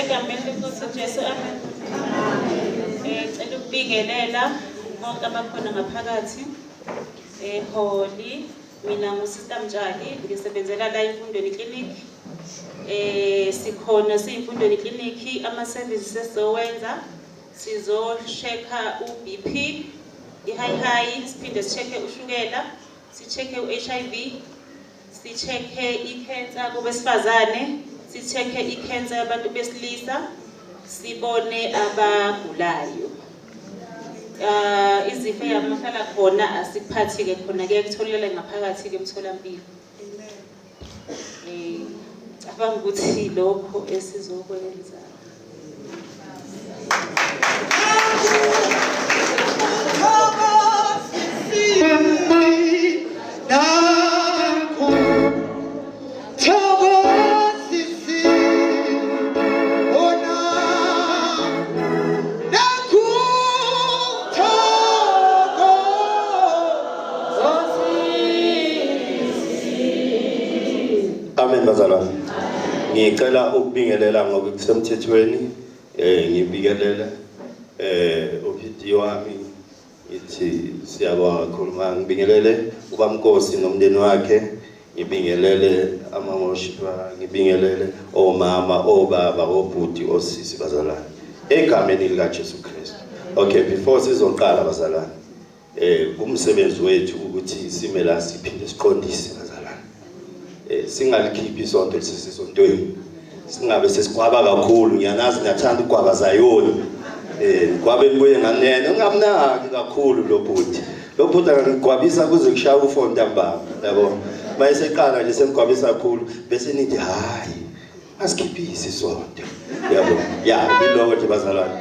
egameni lenkosi uJesu amen. Ngicela ukubingelela bonke abakhona ngaphakathi. Holly, mina nguSister Mtshali, ngisebenzela la Imfundweni Clinic. Sikhona siyimfundweni clinic, ama-services esizowenza sizo-check-a u-BP, i-high, siphinde si-check-e ushukela, si-check-e u-HIV, si-check-e i-cancer kubesifazane, si-check-e i-cancer yabantu besilisa, sibone abagulayo. Izifo eyamahlala khona asiphathi-ke khona kuye kutholele ngaphakathi-ke emtholampilo. Abanga ukuthi lokho esizokwenza. Amen bazalwane. Ngicela ukubingelela ngoba kusemthethweni ngibingelela uPhidi wami ithi siyabonga kakhulu ngibingelele ubamnkosi nomndeni wakhe, ngibingelele ama-worshiper, ngibingelele omama, obaba, obhuti, osisi bazalwane egameni likaJesu Kristu. Okay, before sizoqala bazalwane, kumsebenzi wethu ukuthi simela siphinde siqondise bazalwane. Singalikhiphi isonto lesisontweni, singabe sesikwaba kakhulu. Ngiyanazi ngiyathanda ukwaba zayona, kwabe kuye nganene ungamnaki kakhulu lo bhuti akangigwabisa kuze kushaya ufoni ntambama, yabo. Mayeseqala nje semgwabisa kakhulu bese nithi hayi asikhiphisi isonto, yabo. Iloko nje bazalwane.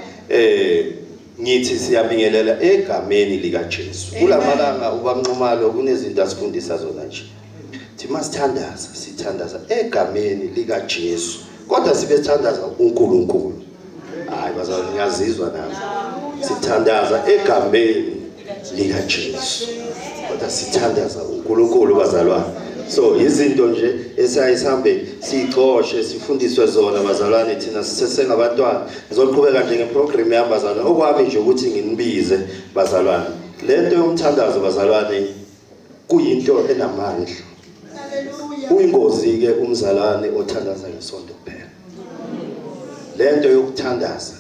Ngithi siyabingelela egameni likaJesu. Kulamalanga ubamnqumalo kunezinto asifundisa zona nje. Sithandaza egameni likaJesu, kodwa sibethandaza uNkulunkulu. Hayi bazalwane, ngiyazizwa nami. Sithandaza egameni likaJesu, kodwa sithandaza uNkulunkulu bazalwane. So izinto nje esihambe sicoshe sifundiswe zona bazalwane, thina sisengabantwana. Ngizoqhubeka nje ngeprogram yami bazalwane. Okwami nje ukuthi nginibize bazalwane. Lento yomthandazo bazalwane kuyinto enamandla. Uyingozi-ke umzalwane othandaza ngesonto kuphela. Lento yokuthandaza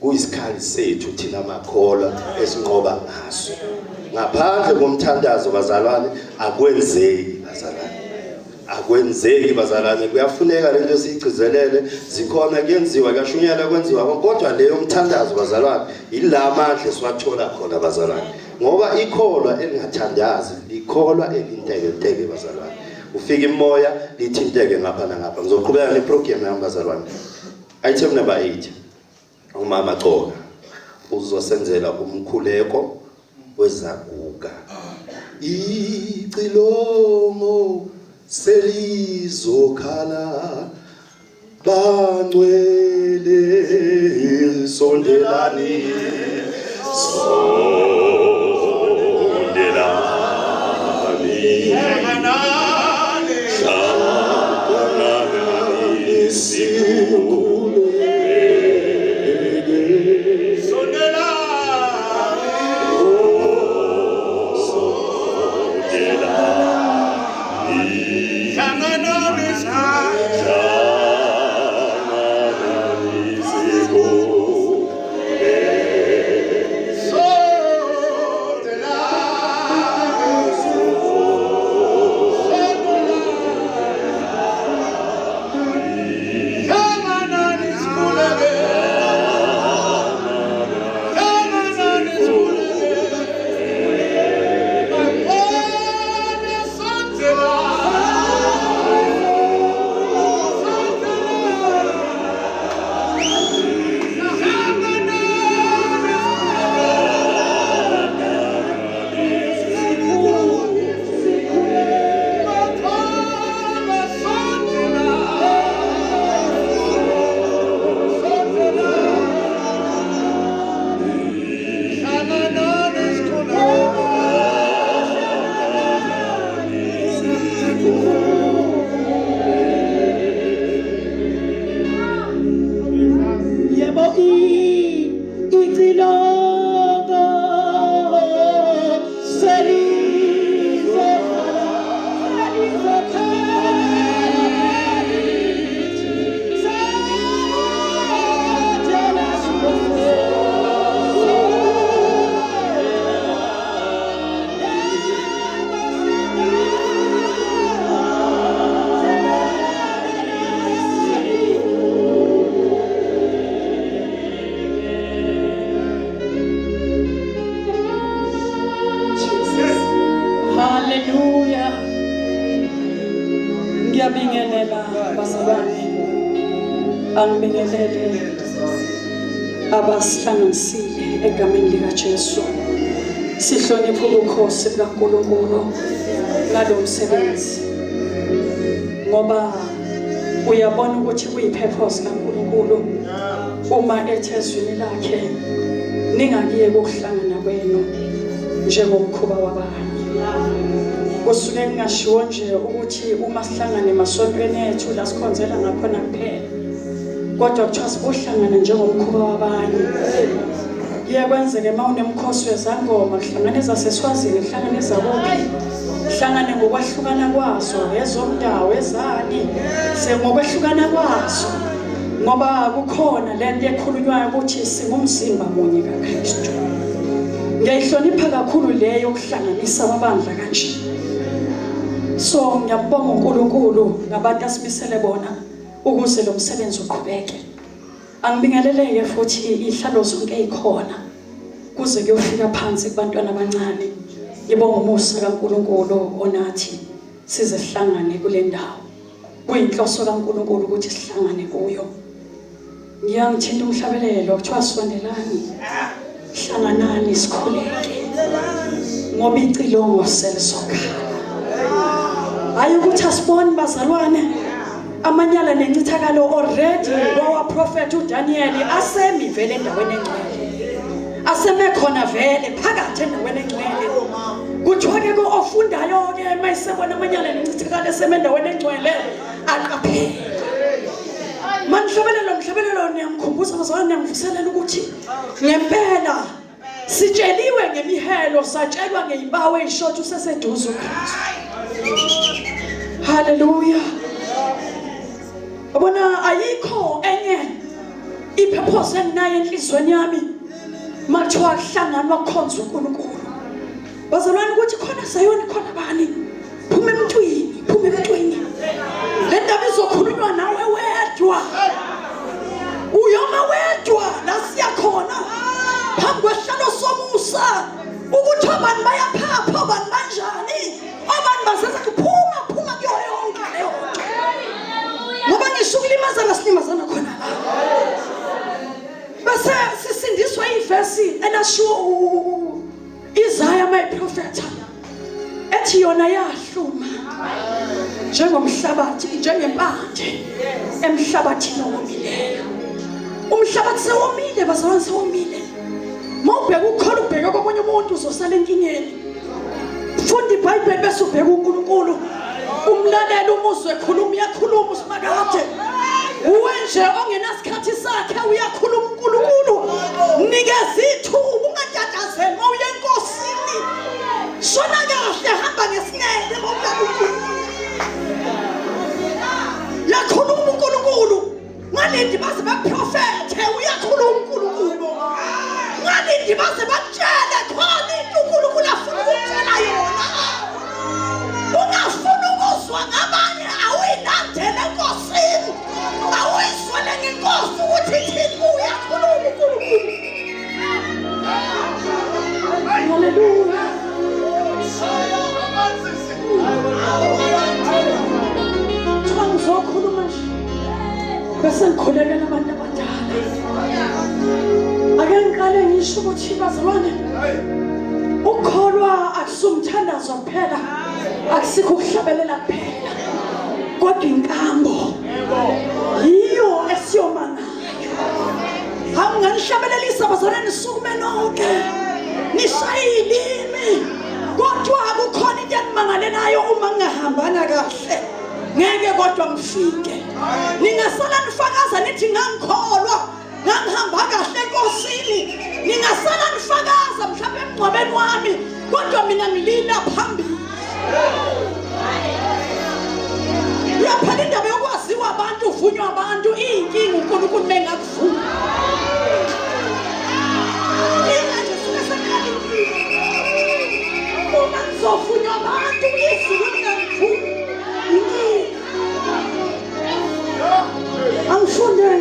kuyisikhali sethu thina amakholwa esinqoba ngaso. Ngaphandle komthandazo bazalwane akwenzeki bazalwane. Akwenzeki bazalwane. Kuyafuneka lento siyigcizelele, zikhona kuyenziwa, kuyashunyelwa kwenziwa, kodwa leyo mthandazo bazalwane ila amandla esiwathola khona bazalwane. Ngoba ikholwa elingathandazi ikholwa elinteke bazalwane. Ufika imoya lithinteke ngapha nangapha. Ngizoqhubeka neprogram yami bazalwane. Item number 8. Umama Coka uzosenzela umkhuleko wezaguga. Icilongo selizokhala bangcwele sondelani. angibingelele abasihlanganisile egameni lika Jesu. Sihloniphe ubukhosi bukaNkulunkulu ngalo msebenzi. Ngoba uyabona ukuthi kuyipurpose kaNkulunkulu uma ethezwini lakhe ningakiye ukuhlangana kwenu njengomkhuba wabanye. Kusuke ngingashiwo nje ukuthi uma sihlangana emasontweni ethu la sikhonzela ngakhona kuphela. Kodwa kuthiwa sibohlangana njengomkhuba wabanye. Kuyakwenzeke uma unemkhosi wezangoma kuhlangana ezaseswazini kuhlangana ezakuphi. Hlangane ngokwahlukana kwazo ezomdawo ezani sengokwehlukana kwazo ngoba kukhona lento ekhulunywayo ukuthi singumzimba munye kaKristu. Ngiyihlonipha kakhulu leyo ukuhlanganisa amabandla kanje. So ngiyabonga uNkulunkulu ngabantu asimisele bona ukuze lo msebenzi uqhubeke. Angibingeleleke futhi ihlalo zonke ezikhona kuze kuyofika phansi kubantwana abancane. Ngibonga umusa kaNkulunkulu onathi size sihlangane kule ndawo. Kuyinhloso kaNkulunkulu ukuthi sihlangane kuyo. Ngiyangithinta umhlabelelo kuthiwa sondelani. Hlanganani sikhuleke. Ngoba icilongo selisokhala. Hayi ukuthi asibone bazalwane amanyala nencithakalo already wawa prophet uDaniel asemi vele endaweni engcwele. Aseme khona vele phakathi endaweni engcwele. Kuthiwa ke ofundayo ke mayisebona amanyala nencithakalo eseme endaweni engcwele aqaphele. Mhlabelelo niyamkhumbuza bazalwane ngiyavuselela ukuthi ngempela sitsheliwe ngemihelo satshelwa ngezibawo ezishothu useseduze uKristu. Hallelujah. Abona ayikho enye ipurpose enginayo enhlizweni yami mathiwa kuhlanganwa kukhonza uNkulunkulu. Bazalwane ukuthi khona sayoni khona bani phuma emntwini. Le ndaba izokhulunywa nawe wedwa. Uyoma wedwa la siyakhona phambi kwehlalo somusa ukuthi abantu bayaphapha abantu kanjani abantu baseza kuphuma kuyo yonke leyo. Ngoba ngisho ukulimazana silimazana khona la. Bese sisindiswa ivesi enasho Isaiah my prophet ethi yona yahluma njengomhlabathi njengempande emhlabathini owomileyo. Umhlabathi sewomile bazalwane sewomile. Mawubheka ukhola ubheke komunye umuntu uzosala enkingeni. Funda iBhayibheli bese ubheka uNkulunkulu. Umlaleli umuzwe ekhuluma uyakhuluma usimakade. Uwenje ongenasikhathi sakhe uyakhuluma uNkulunkulu. Nikeza ithuba ungatatazeli mawuye enkosini. Shona kahle hamba ngesineke mawuyakhuluma. Yakhuluma uNkulunkulu. Ngalindi baze baprofethe uyakhuluma uNkulunkulu. Ngalindi baze batshele khona into uNkulunkulu afuna ukutshela yona. Ungafuna ukuzwa ngabanye awuyilandele enkosini. Awuyiswele ngenkosi ukuthi ithini uyakhuluma uNkulunkulu. Hallelujah. Ngizokhuluma nje bese ngikhuleka nabantu abadala. Ake ngiqale ngisho ukuthi bazalwane ukholwa akusumthandazo kuphela akusikho ukuhlabelela kuphela kodwa inkambo yiyo esiyoma ngayo. Hamnganihlabelelisa bazalwane nisukume nonke nishayilimi kodwa akukhona into engimangalelayo uma ngingahambana kahle. Ngeke kodwa ngifike. Ningasala nifakaza nithi ngangikholwa, ngangihamba kahle enkosini. Ningasala nifakaza mhlawumbe emngcwabeni wami, kodwa mina ngilinda phambili. Lapha indaba yokwaziwa abantu uvunywa abantu inkinga uNkulunkulu mengakuvuma. Ingathi sinesekali. Uma ngizovunywa abantu izulu lingavuma.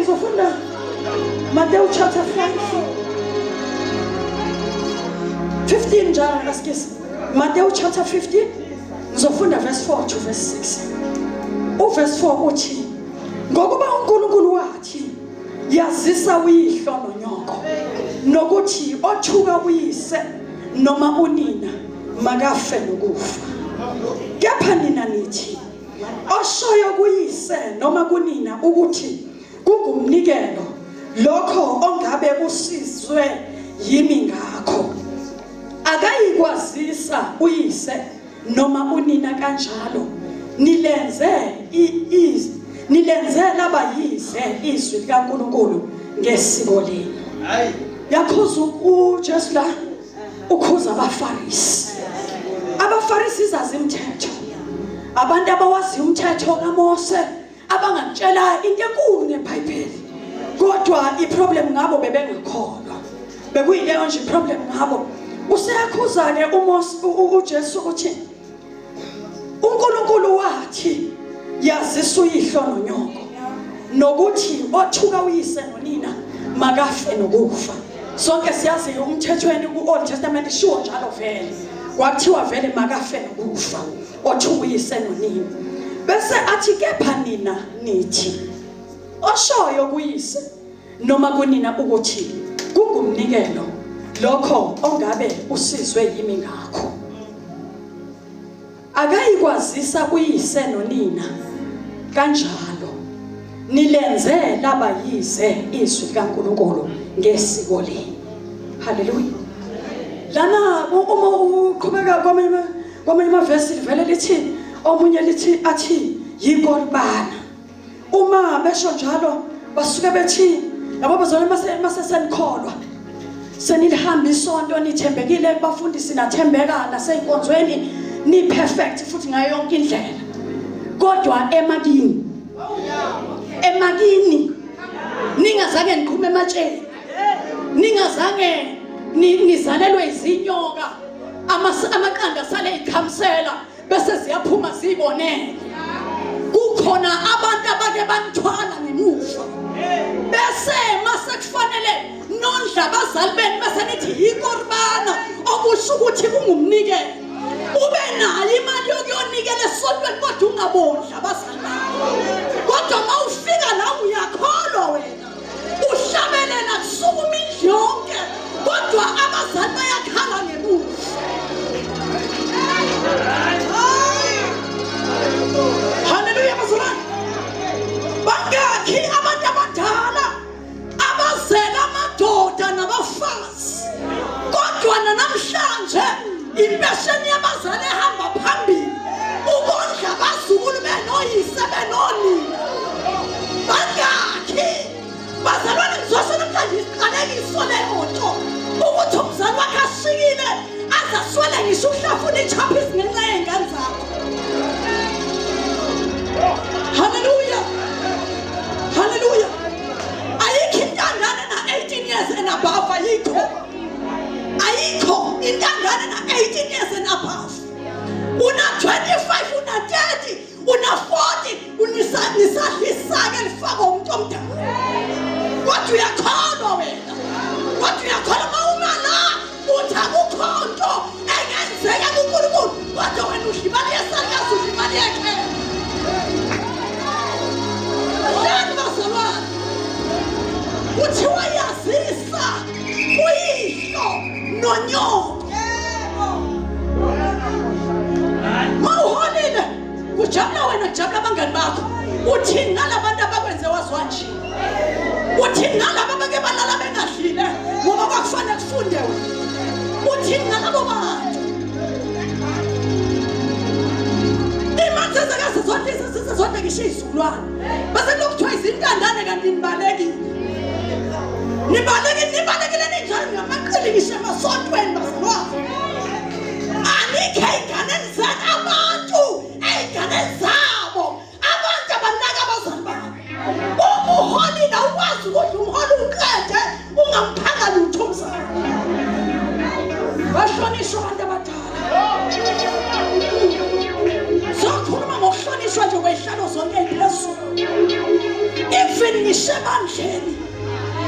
Ngizofunda Matthew chapter 15 njalo ngasikisi. Matthew chapter 15 ngizofunda verse 4 to verse 6. Uverse 4 uthi ngokuba uNkulunkulu wathi kwazisa uyihlo nonyoko nokuthi othuka uyise noma unina makafe nokufa. Kepha nina nithi oshoyo kuyise noma kunina ukuthi kungumnikelo lokho ongabe usizwe yimi ngakho, akayikwazisa uyise noma unina kanjalo nilenze labayise izwi likaNkulunkulu ngesiko lenu. Yakhuza uJesu la ukhuza abaFarisi. AbaFarisi izazi imithetho, abantu abawazi umthetho kaMose, abangantshela into enkulu ngeBhayibheli, kodwa iproblem ngabo bebengakholwa. Bekuyileyo nje iproblem ngabo. Useyakhuza ke uJesu ukuthi uNkulunkulu wathi yazisa uyihlo nonyoko nokuthi othuka uyise nonina makafe nokufa. Sonke siyazi umthethweni ku-Old Testament ishiwo njalo vele. Kwathiwa vele makafe nokufa othuka uyise nonina. Bese athi kepha nina nithi oshoyo kuyise noma kunina ukuthi kungumnikelo lokho ongabe usizwe yimi ngakho, akayikwazisa kuyise nonina kanjalo nilenze labayise izwi likaNkulunkulu ngesiko lenu. Haleluya. Lana uma uqhubeka kwamanye amavesi livele lithi omunye lithi athi yikorbana. Uma besho njalo basuke bethi yabo bazona masesenikholwa senilihamba isonto nithembekile kubafundisi nathembeka naseyinkonzweni ni perfect futhi ngayo yonke indlela, kodwa emakini ningazange niqhume ematsheni, ningazange nizalelwe izinyoka, amaqanda sale ikhamsela bese ziyaphuma zibonene. Kukhona abantu abake banithwala ngemuva bese mase kufanele nondla abazali benu bese nithi yikorbana, okusho ukuthi kungumnikelo. Ube nayo imali yokuyonikela esontweni kodwa ungabondla abazali bakho, kodwa mawufika la uyakholwa wena uhlabelela kusukuma indlu yonke, kodwa abazali bayakhala ngemuva. Haleluya bazalwane. Bangakhi abantu abadala abazela amadoda nabafazi, kodwa namhlanje impesheni yabazali ehamba phambili ukondla abazukulu benoyise benonina. Bangakhi bazalwane ngizosho namhlanje isiqalekiso lemoto ukuthi umzali wakhe ashikile azaswele ngisho uhlafuna ichaphisi ngenxa yey'ngane zakho. Hallelujah. Hallelujah. Ayikho intandane na-18 years and above, ayikho. Ayikho intandane na-18 years and above. Una 25, una 30, una 40, nisadlisake lifaka umuntu omdala. Kodwa uyakholwa wena. Kodwa uyakholwa mawungala uthi akukho nto engenzeka kuNkulunkulu, kodwa wena udla imali yesalukazi, udla imali yakhe. Hlani bazalwane, kuthiwa yazisa uyihlo nonyoko. Mawuholile kujabula wena, kujabula abangani bakho. Uthini nalabantu abakwenze wazwa nje? Uthini nalabo abake balala bengadlile ngoba kwakufanele kufunde wena? Uthini nalabo bantu? Imanzi ezakase zonke ngisho izizukulwane bese lokuthiwa izintandane kanti nibalekile. Nibalekile ninjani ngamaqili ngisho emasontweni bazalwane? Anikho ey'nganeni zenu abantu, ey'nganeni zabo abantu abanaka abazali babo. Uma uholile ukwazi ukuthi umholi uqede ungamphanga lutho umzali. Bahlonishwa abantu abadala. Sokhuluma ngokuhlonishwa nje kwezihlalo zonke ey'phezulu. Even ngisho ebandleni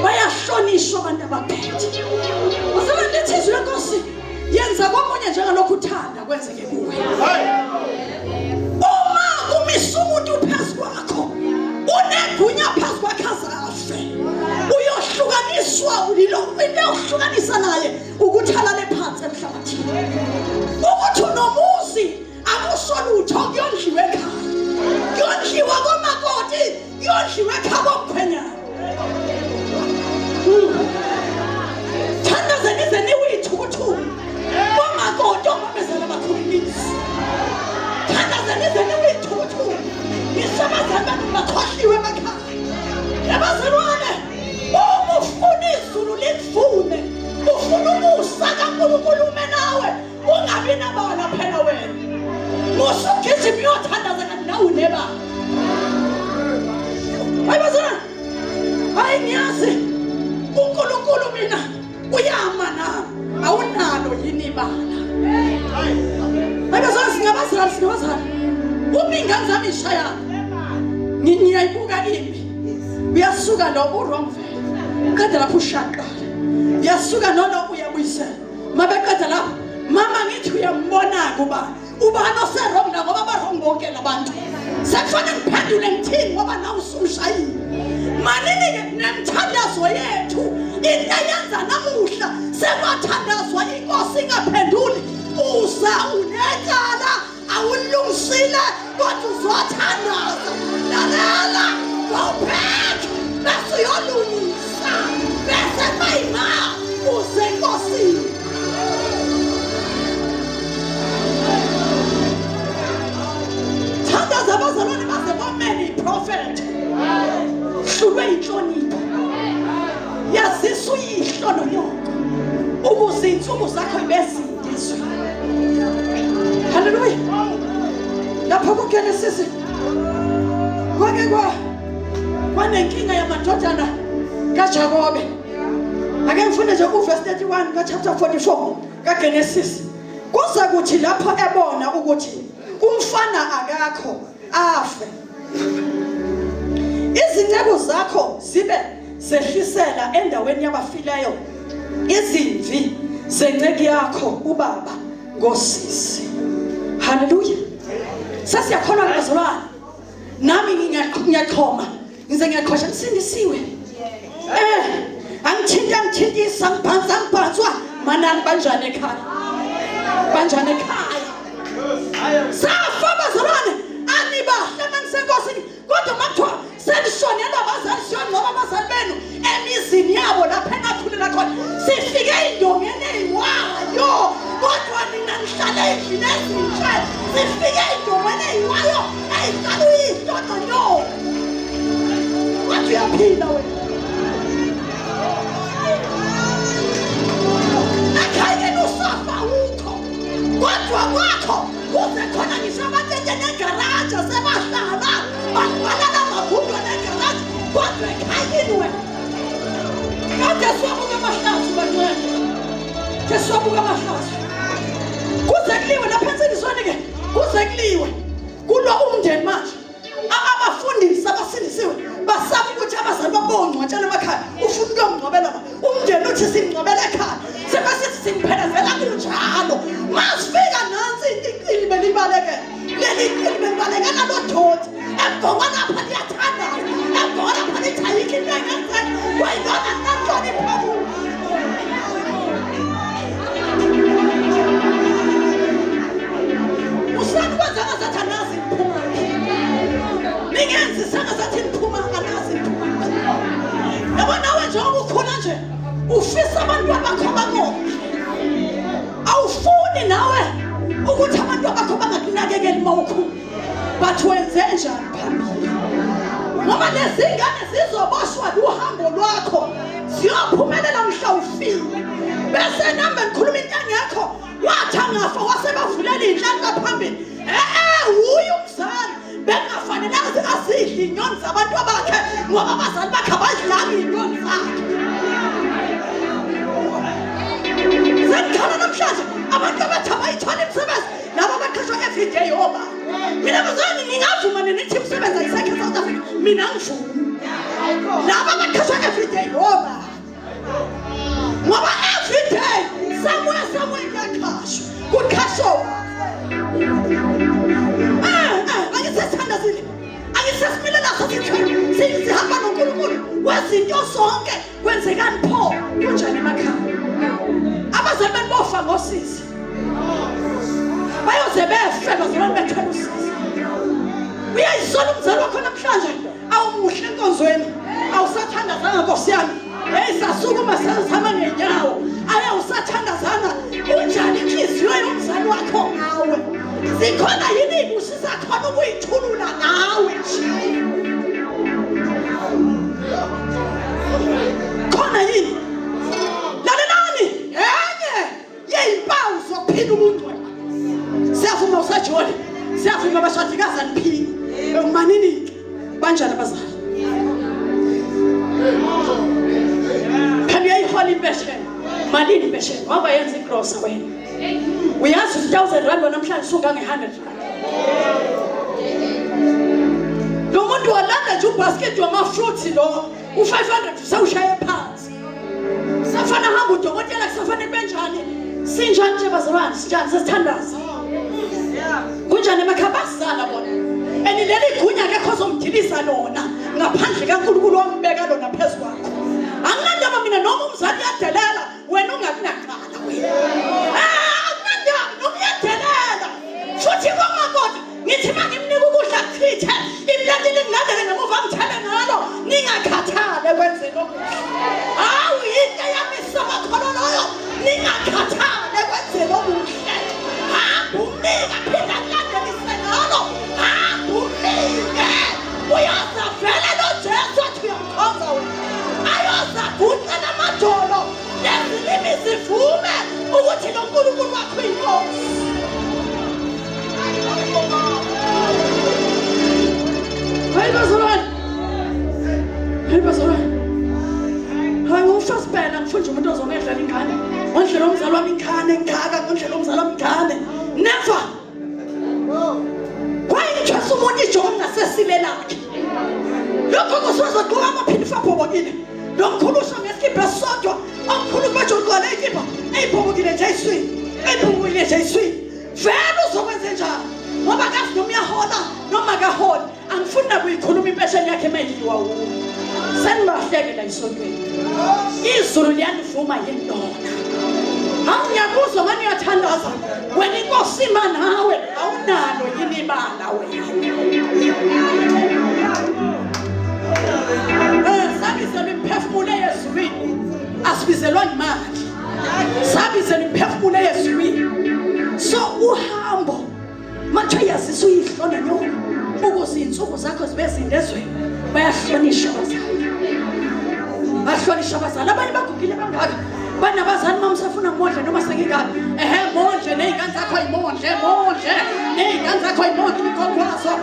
bayahlonishwa abantu abaphethe. Uzele lithi izwi lenkosi yenza komunye njengalokhu uthanda kwenzeke kuwe. Uma umisa umuntu phezu kwakho, unegunya phezu kwakhe azafe. kudliwe emakhaya. Yabazalwane, uma ufuna izulu likuvune, ufuna umusa kaNkulunkulu ume nawe, ungabi nabala phela wena. Musugijima uyothandaza kanti nawe unebala. Ayibazalwane, hayi ngiyazi uNkulunkulu mina uyama nami, awunalo yini ibala. Ayibazalwane, singabazali. Uma ingane zami ishaya, ngiyayibuka impi. Uyasuka lo wrong way. Kade lapho ushaqala. Uyasuka nolo uyabuyisela. Mabeqeda lapho, mama ngithi uyambona kuba ubani oserong na ngoba barong bonke labantu. Sekufanele ngiphendule ngithini ngoba nawe usumshayile. Manini ke nemthandazo yethu into yenza namuhla sekwathandazwa inkosi ingaphenduli. Uza unekala awulungisile kodwa uzothandaza. Lalela go back. Bese uyolungisa. Bese mayima uze nkosini. Thandaza abazalwane baze bomele iprofeti. Hlulwe inhlonipho. Yazisa uyihlo nonyoko ukuze insuku zakho ibezindiswe. Hallelujah. Lapho kuGenesis kwake kwanenkinga yamadodana kaJakobe. Ake ngifunde nje uverse 31 kaChapter 44 kaGenesis. Kuza kuthi lapho ebona ukuthi umfana akakho afe. Izinceku zakho zibe zehlisela endaweni yabafileyo izimvi zenceki yakho ubaba ngosisi. Hallelujah. Sasiyakholwa bazalwane. Nami ngiyaqhoma. Ngize ngiyaqhosha sindisiwe. Angithintisa ngiphanzwa manani banjani ekhaya. Banjani ekhaya. Safa bazalwane anibahle manisenkosini kodwa makuthiwa senishonela abazali siyona ngoba abazali benu emizini yabo lapha enakhulela khona sifike indongeni eyiwayo kodwa nina nihlale endlini ezinhle sifike indongeni eyiwayo eyihlala uyihloto nyo wathi uyaphila wena ekhayeni usafa ukho kodwa kwakho kuze khona ngisho abatete negaraja sebahlala bakubalala magundo negaraja kodwa ekhayeni wena kade siwabuka amahlazo bantwana ke siwabuka amahlazo kuze kuliwe lapha ensindisweni ke kuze kuliwe kulwa umndeni manje abafundisi abasindisiwe basaba ukuthi abazali babongcwatshela emakhaya ufuna ukuyongcwabela umndeni uthi singcwabela ekhaya sebasithi singiphelezela kunjalo masifika nansi iqili belibaleke leli iqili belibaleke nalodoti ebhonga lapha liyathanda ebhonga lapha lithayike intengeze kwayilona nanjani phabu usani kwenza ngazathanazi iphuma ningenzi sangazathi iphuma anazi iphuma yabona we njengoba ukhona nje ufisa abantu abakho bangophi awufuni nawe ukuthi abantu abakho bangakunakekeli mawukhulu bathi wenze njani phambili ngoba lezi ngane zizoboshwa luhambo lwakho ziyophumelela mhla ufile bese nami ngikhuluma into engekho wathi angafa wasebavulela inhlanhla phambili uye umzali bengafanelanga azidli inyoni zabantu abakhe ngoba abazali bakhe abadlanga inyoni zakhe Zendikhala namhlanje abantu abathi abayithola imisebenzi laba abaqashwa everyday yoba mina bazani ngingavuma nithi imisebenzi ayisekho eSouth Africa mina ngivuma laba abaqashwa everyday yoba ngoba everyday somewhere kuyaqashwa kuqashwa angisesithanda zini angisesimilela sathi sihamba noNkulunkulu wezinto zonke kwenzekani pho kunjani emakhaya abazali benu bofa ngosisi bayoze befe bazalwane bethela usisi uyayisola umzali wakho namhlanje awumuhle enkonzweni awusathandazanga nkosi yami sasukuma sazihamba ngenyawo awusathandazanga unjani inhliziyo yomzali wakho ngawe zikhona yini ibusi zakhona ukuyithulula nawe impesheni malini impesheni waba yenza igrosa wena uyazi 1000 rand namhlanje sunga nge100 rand lo muntu walanda nje ubasket wama-fruits lo u500 usawushaya phansi safana hamba udokotela kusafana benjani sinjani nje bazalwane sinjani sesithandaza kunjani emakhabasana bona enileli gunya ke khozo umdilisa lona ngaphandle kaNkulunkulu wambeka lona phezulu anginandaba mina noma umzali yadelela wena ungakunaqala wena anginandaba noma yadelela futhi komakoti ngithi mangimnika ukudla kuchithe iplati lingilandele ngemuva ngithele ngalo ningakhathale kwenze lokho awu into yami sobakhona loyo ningakhathale kwenze lokho umnika phinda kulandelise ngalo umnika uyaza vele lo Jesu athi uyamkhonza wena ayoza kunye namadolo nezilimi zivume ukuthi lo Nkulunkulu wakho uyinkosi hayi bazalwane hayi ngufasibela ngifunda umuntu ozongedlala ingane ngondlela omzali wami ingane ngaka ngondlela omzali wami ingane never kwayinjasa umuntu ijogo ngasesile lakhe lokho kusozoqoka amaphinifa abhobokile lo mkhulu usho ngesikipha esisodwa omkhulu batsho uqola ikipha eyibhobokile nje ayiswini eyibhobokile nje ayiswini vele uzokwenze njalo ngoba kazi noma uyahola noma kaholi angifuni nakuyikhuluma impesheni yakhe mayidliwa wuwo senibahlekela isontweni izulu liyanivuma yini lona awuyakuzwa manje uyathandaza wena inkosi ima nawe awunalo yini ibala wena sabizela imphefumulo eyezulwini asibizelwa imali sabizela imphefumulo eyezulwini so uhambo mathe yazisa uyihlona nyoko ukuze insuku zakho zibe zindezweni bayahlonishwa abazali bahlonishwa abazali abanye bagugile bangaka banabazali mamsafuna modle noma sengingani modle nezingane zakho ayimodle nezingane zakho ayimodle ikokwazo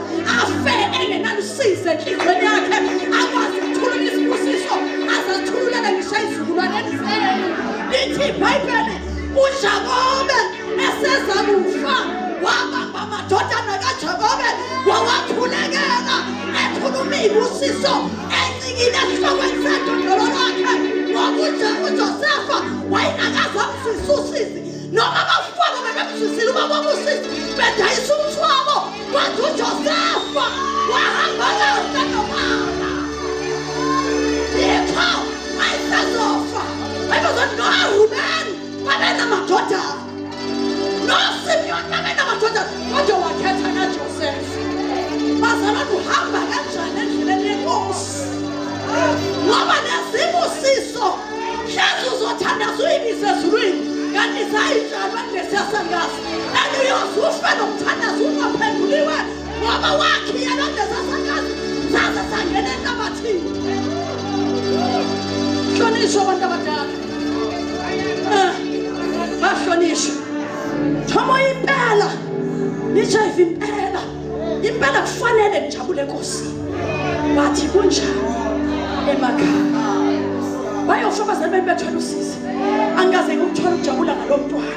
afe engenalusize enhlizweni yakhe akwazi ukuthulula isibusiso azathulula ngishaye izizukulwane lithi iBhayibheli uJakobe eseza kufa wabamba amadodana kaJakobe wawakhulekela ekhuluma ibusiso encikile esihlokweni sedodolo lakhe uJosefa wayinakaza umsisi noma abafana bebemsisile uba babusisi bedayisa umthwabo kwathi uJosefa wahamba kahle nomama yekho ayisazofa ayibazona noRuben babenamadodana noSimeon babenamadodana kodwa wakhetha kaJosefa bazalwane uhamba kanjani endleleni yenkosi ngoba nesibusiso hlezi uzothandaza uyibise ezulwini kanti sayitshalwa kulesiyasangazi uyozufe nomthandazo ungaphenduliwe ngoba wakhiye londesasangazi zaze sangena enhlabathini hlonishwa abantu abadala bahlonishwa thoma impela nijayiva impela kufanele nijabule enkosini bathi kunjani emakhaya bayofa abazali bami bethwala usizi angaze ngikuthola ukujabula ngalo mntwana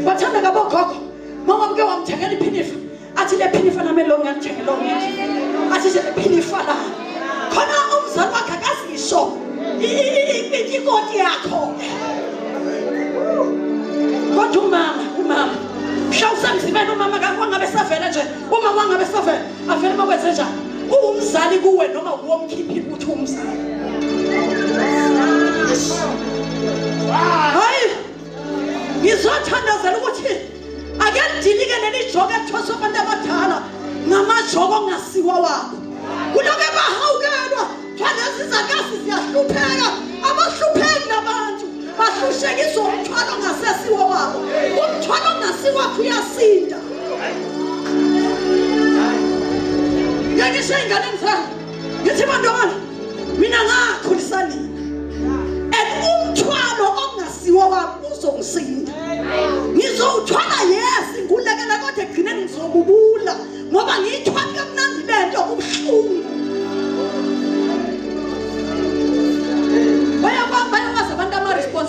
bathanda kabogogo mama mke wamthengela iphinifa athi le phinifa nami lo ngiyalithengela ngithi athi le phinifa la khona umzali wakhe akazisho ikoti yakho kodwa umama mhlawusemzimeni umama kangabe savela nje uma wangabe savela avele makwenze njani umzali kuwe noma uwomkhiphi uthi umzali hayi ngizothandazela ukuthi ake ndilike leli joke ethoswa abantu abadala ngamajoko ongasiwa wabo kuloke bahawukelwa lezi zakasi ziyahlupheka abahlupheki nabantu bahlushekiswa umthwalo ongasesiwa wabo umthwalo ongasiwa wakho uyasinda ngisho ingane zami ngithi bantwana mina ngakhulisa nina umthwalo ongasiwa wakho uzongisinda ngizowuthwala yes ngulekela kodwa egcineni ngizobubula ngoba ngiyithwala kamnandi lento kubuhlungu bayawazi abantu ama-response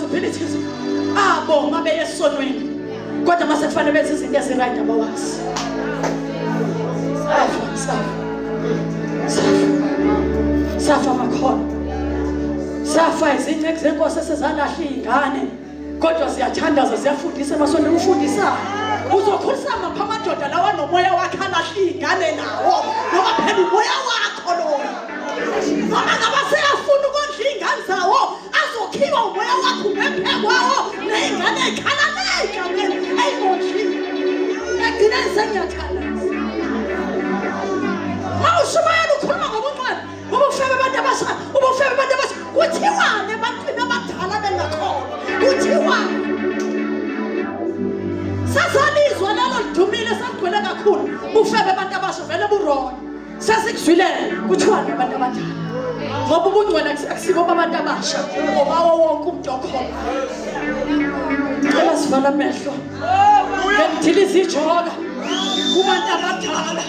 mabe esonweni kodwa mase kufanele benze izinto eziright abawazi safa makhono safa izinto zenkosi esezalahla izingane kodwa siyathandaza siyafundisa emasontweni ufundisa uzokhulisa mapha amadoda lawa nomoya wakhe alahla izingane nawo ngoba phela umoya wakho loyo noma ngabe seyafuna ukondla izingane zawo azokhiwa umoya wakho ngempekwawo nezingane ekhala egameni eyimondli egcina sengiyathanda mawushumayela ukhuluma ngobungcwele ngoba ufebe abantu abasha ubufebe abantu abasha kuthiwane ebantwini abadala bengakhona kuthiwane sasalizwa lalo lidumile sagcwele kakhulu ufebe abantu abasha vele burona sasikuzwilele kuthiwane abantu abadala ngoba ubungcwele akusiko abantu abasha ngoba wonke umuntu okhona cela sivala amehlo ngidiliza ijoka kubantu abadala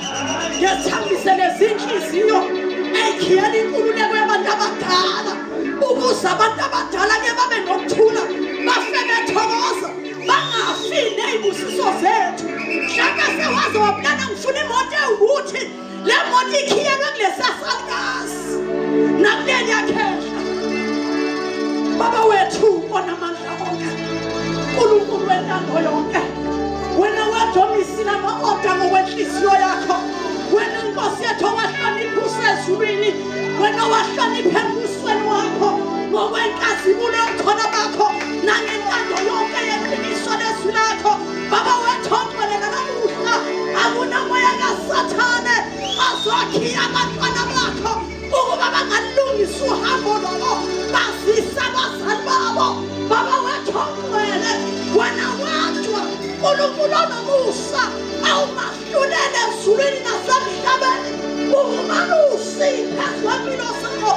ngiyasithambisele zinhliziyo ekhiyela inkululeko yabantu abadala ukuze abantu abadala ke babe nokuthula bafe bethokoza bangafi nezibusiso zethu mhlawumbe sewaze waplana ngifuna imoto ewukuthi le moto ikhiyelwe kulesasalikazi nakuleli yakhehla baba wethu onamandla onke uNkulunkulu wentando yonke wena wadomisile ama-oda ngokwenhliziyo yakho wena Nkosi yethu wahlonipha usezulwini wena wahlonipha embusweni wakho ngokwenkazimulo yobukhona bakho nangentando yonke yeqiniso lezwi lakho baba wethu ongcwele namuhla akunamoya kasathane azokhiya abantwana bakho ukuba bangalungisa uhambo lolo bazisa abazali babo baba wethu ongcwele wena wadwa uNkulunkulu onomusa awumahlulele ezulwini nasemhlabeni umalusi phezu kwempilo zakho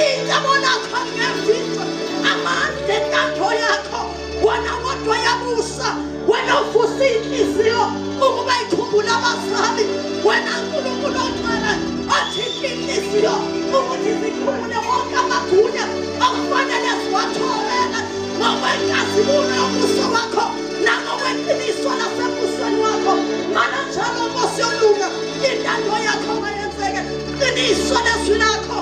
icebo lakho ngevimba amandla entando yakho wena kodwa yabusa wena uvusa inhliziyo ukuba ikhumbula abazali wena Nkulunkulu ongcwele athinte inhliziyo ukuthi zikhumbule wonke amagunya okufanele siwatholele ngokwenkazimulo yobuso wakho nangokweqiniso lasembusweni wakho mana njalo Nkosi yolunga intando yakho mayenzeke qiniso lezwi lakho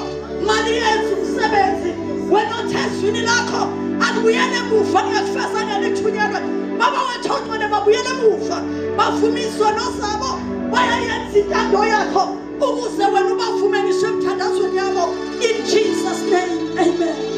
mali yenza umsebenzi wena othezwini lakho akubuyele emuva ngekufezana lethunyelwe baba wethu ongcwele babuyele emuva bavuma izono zabo bayayenza intando yakho ukuze wena ubavume ngisho emthandazweni yabo in Jesus name amen.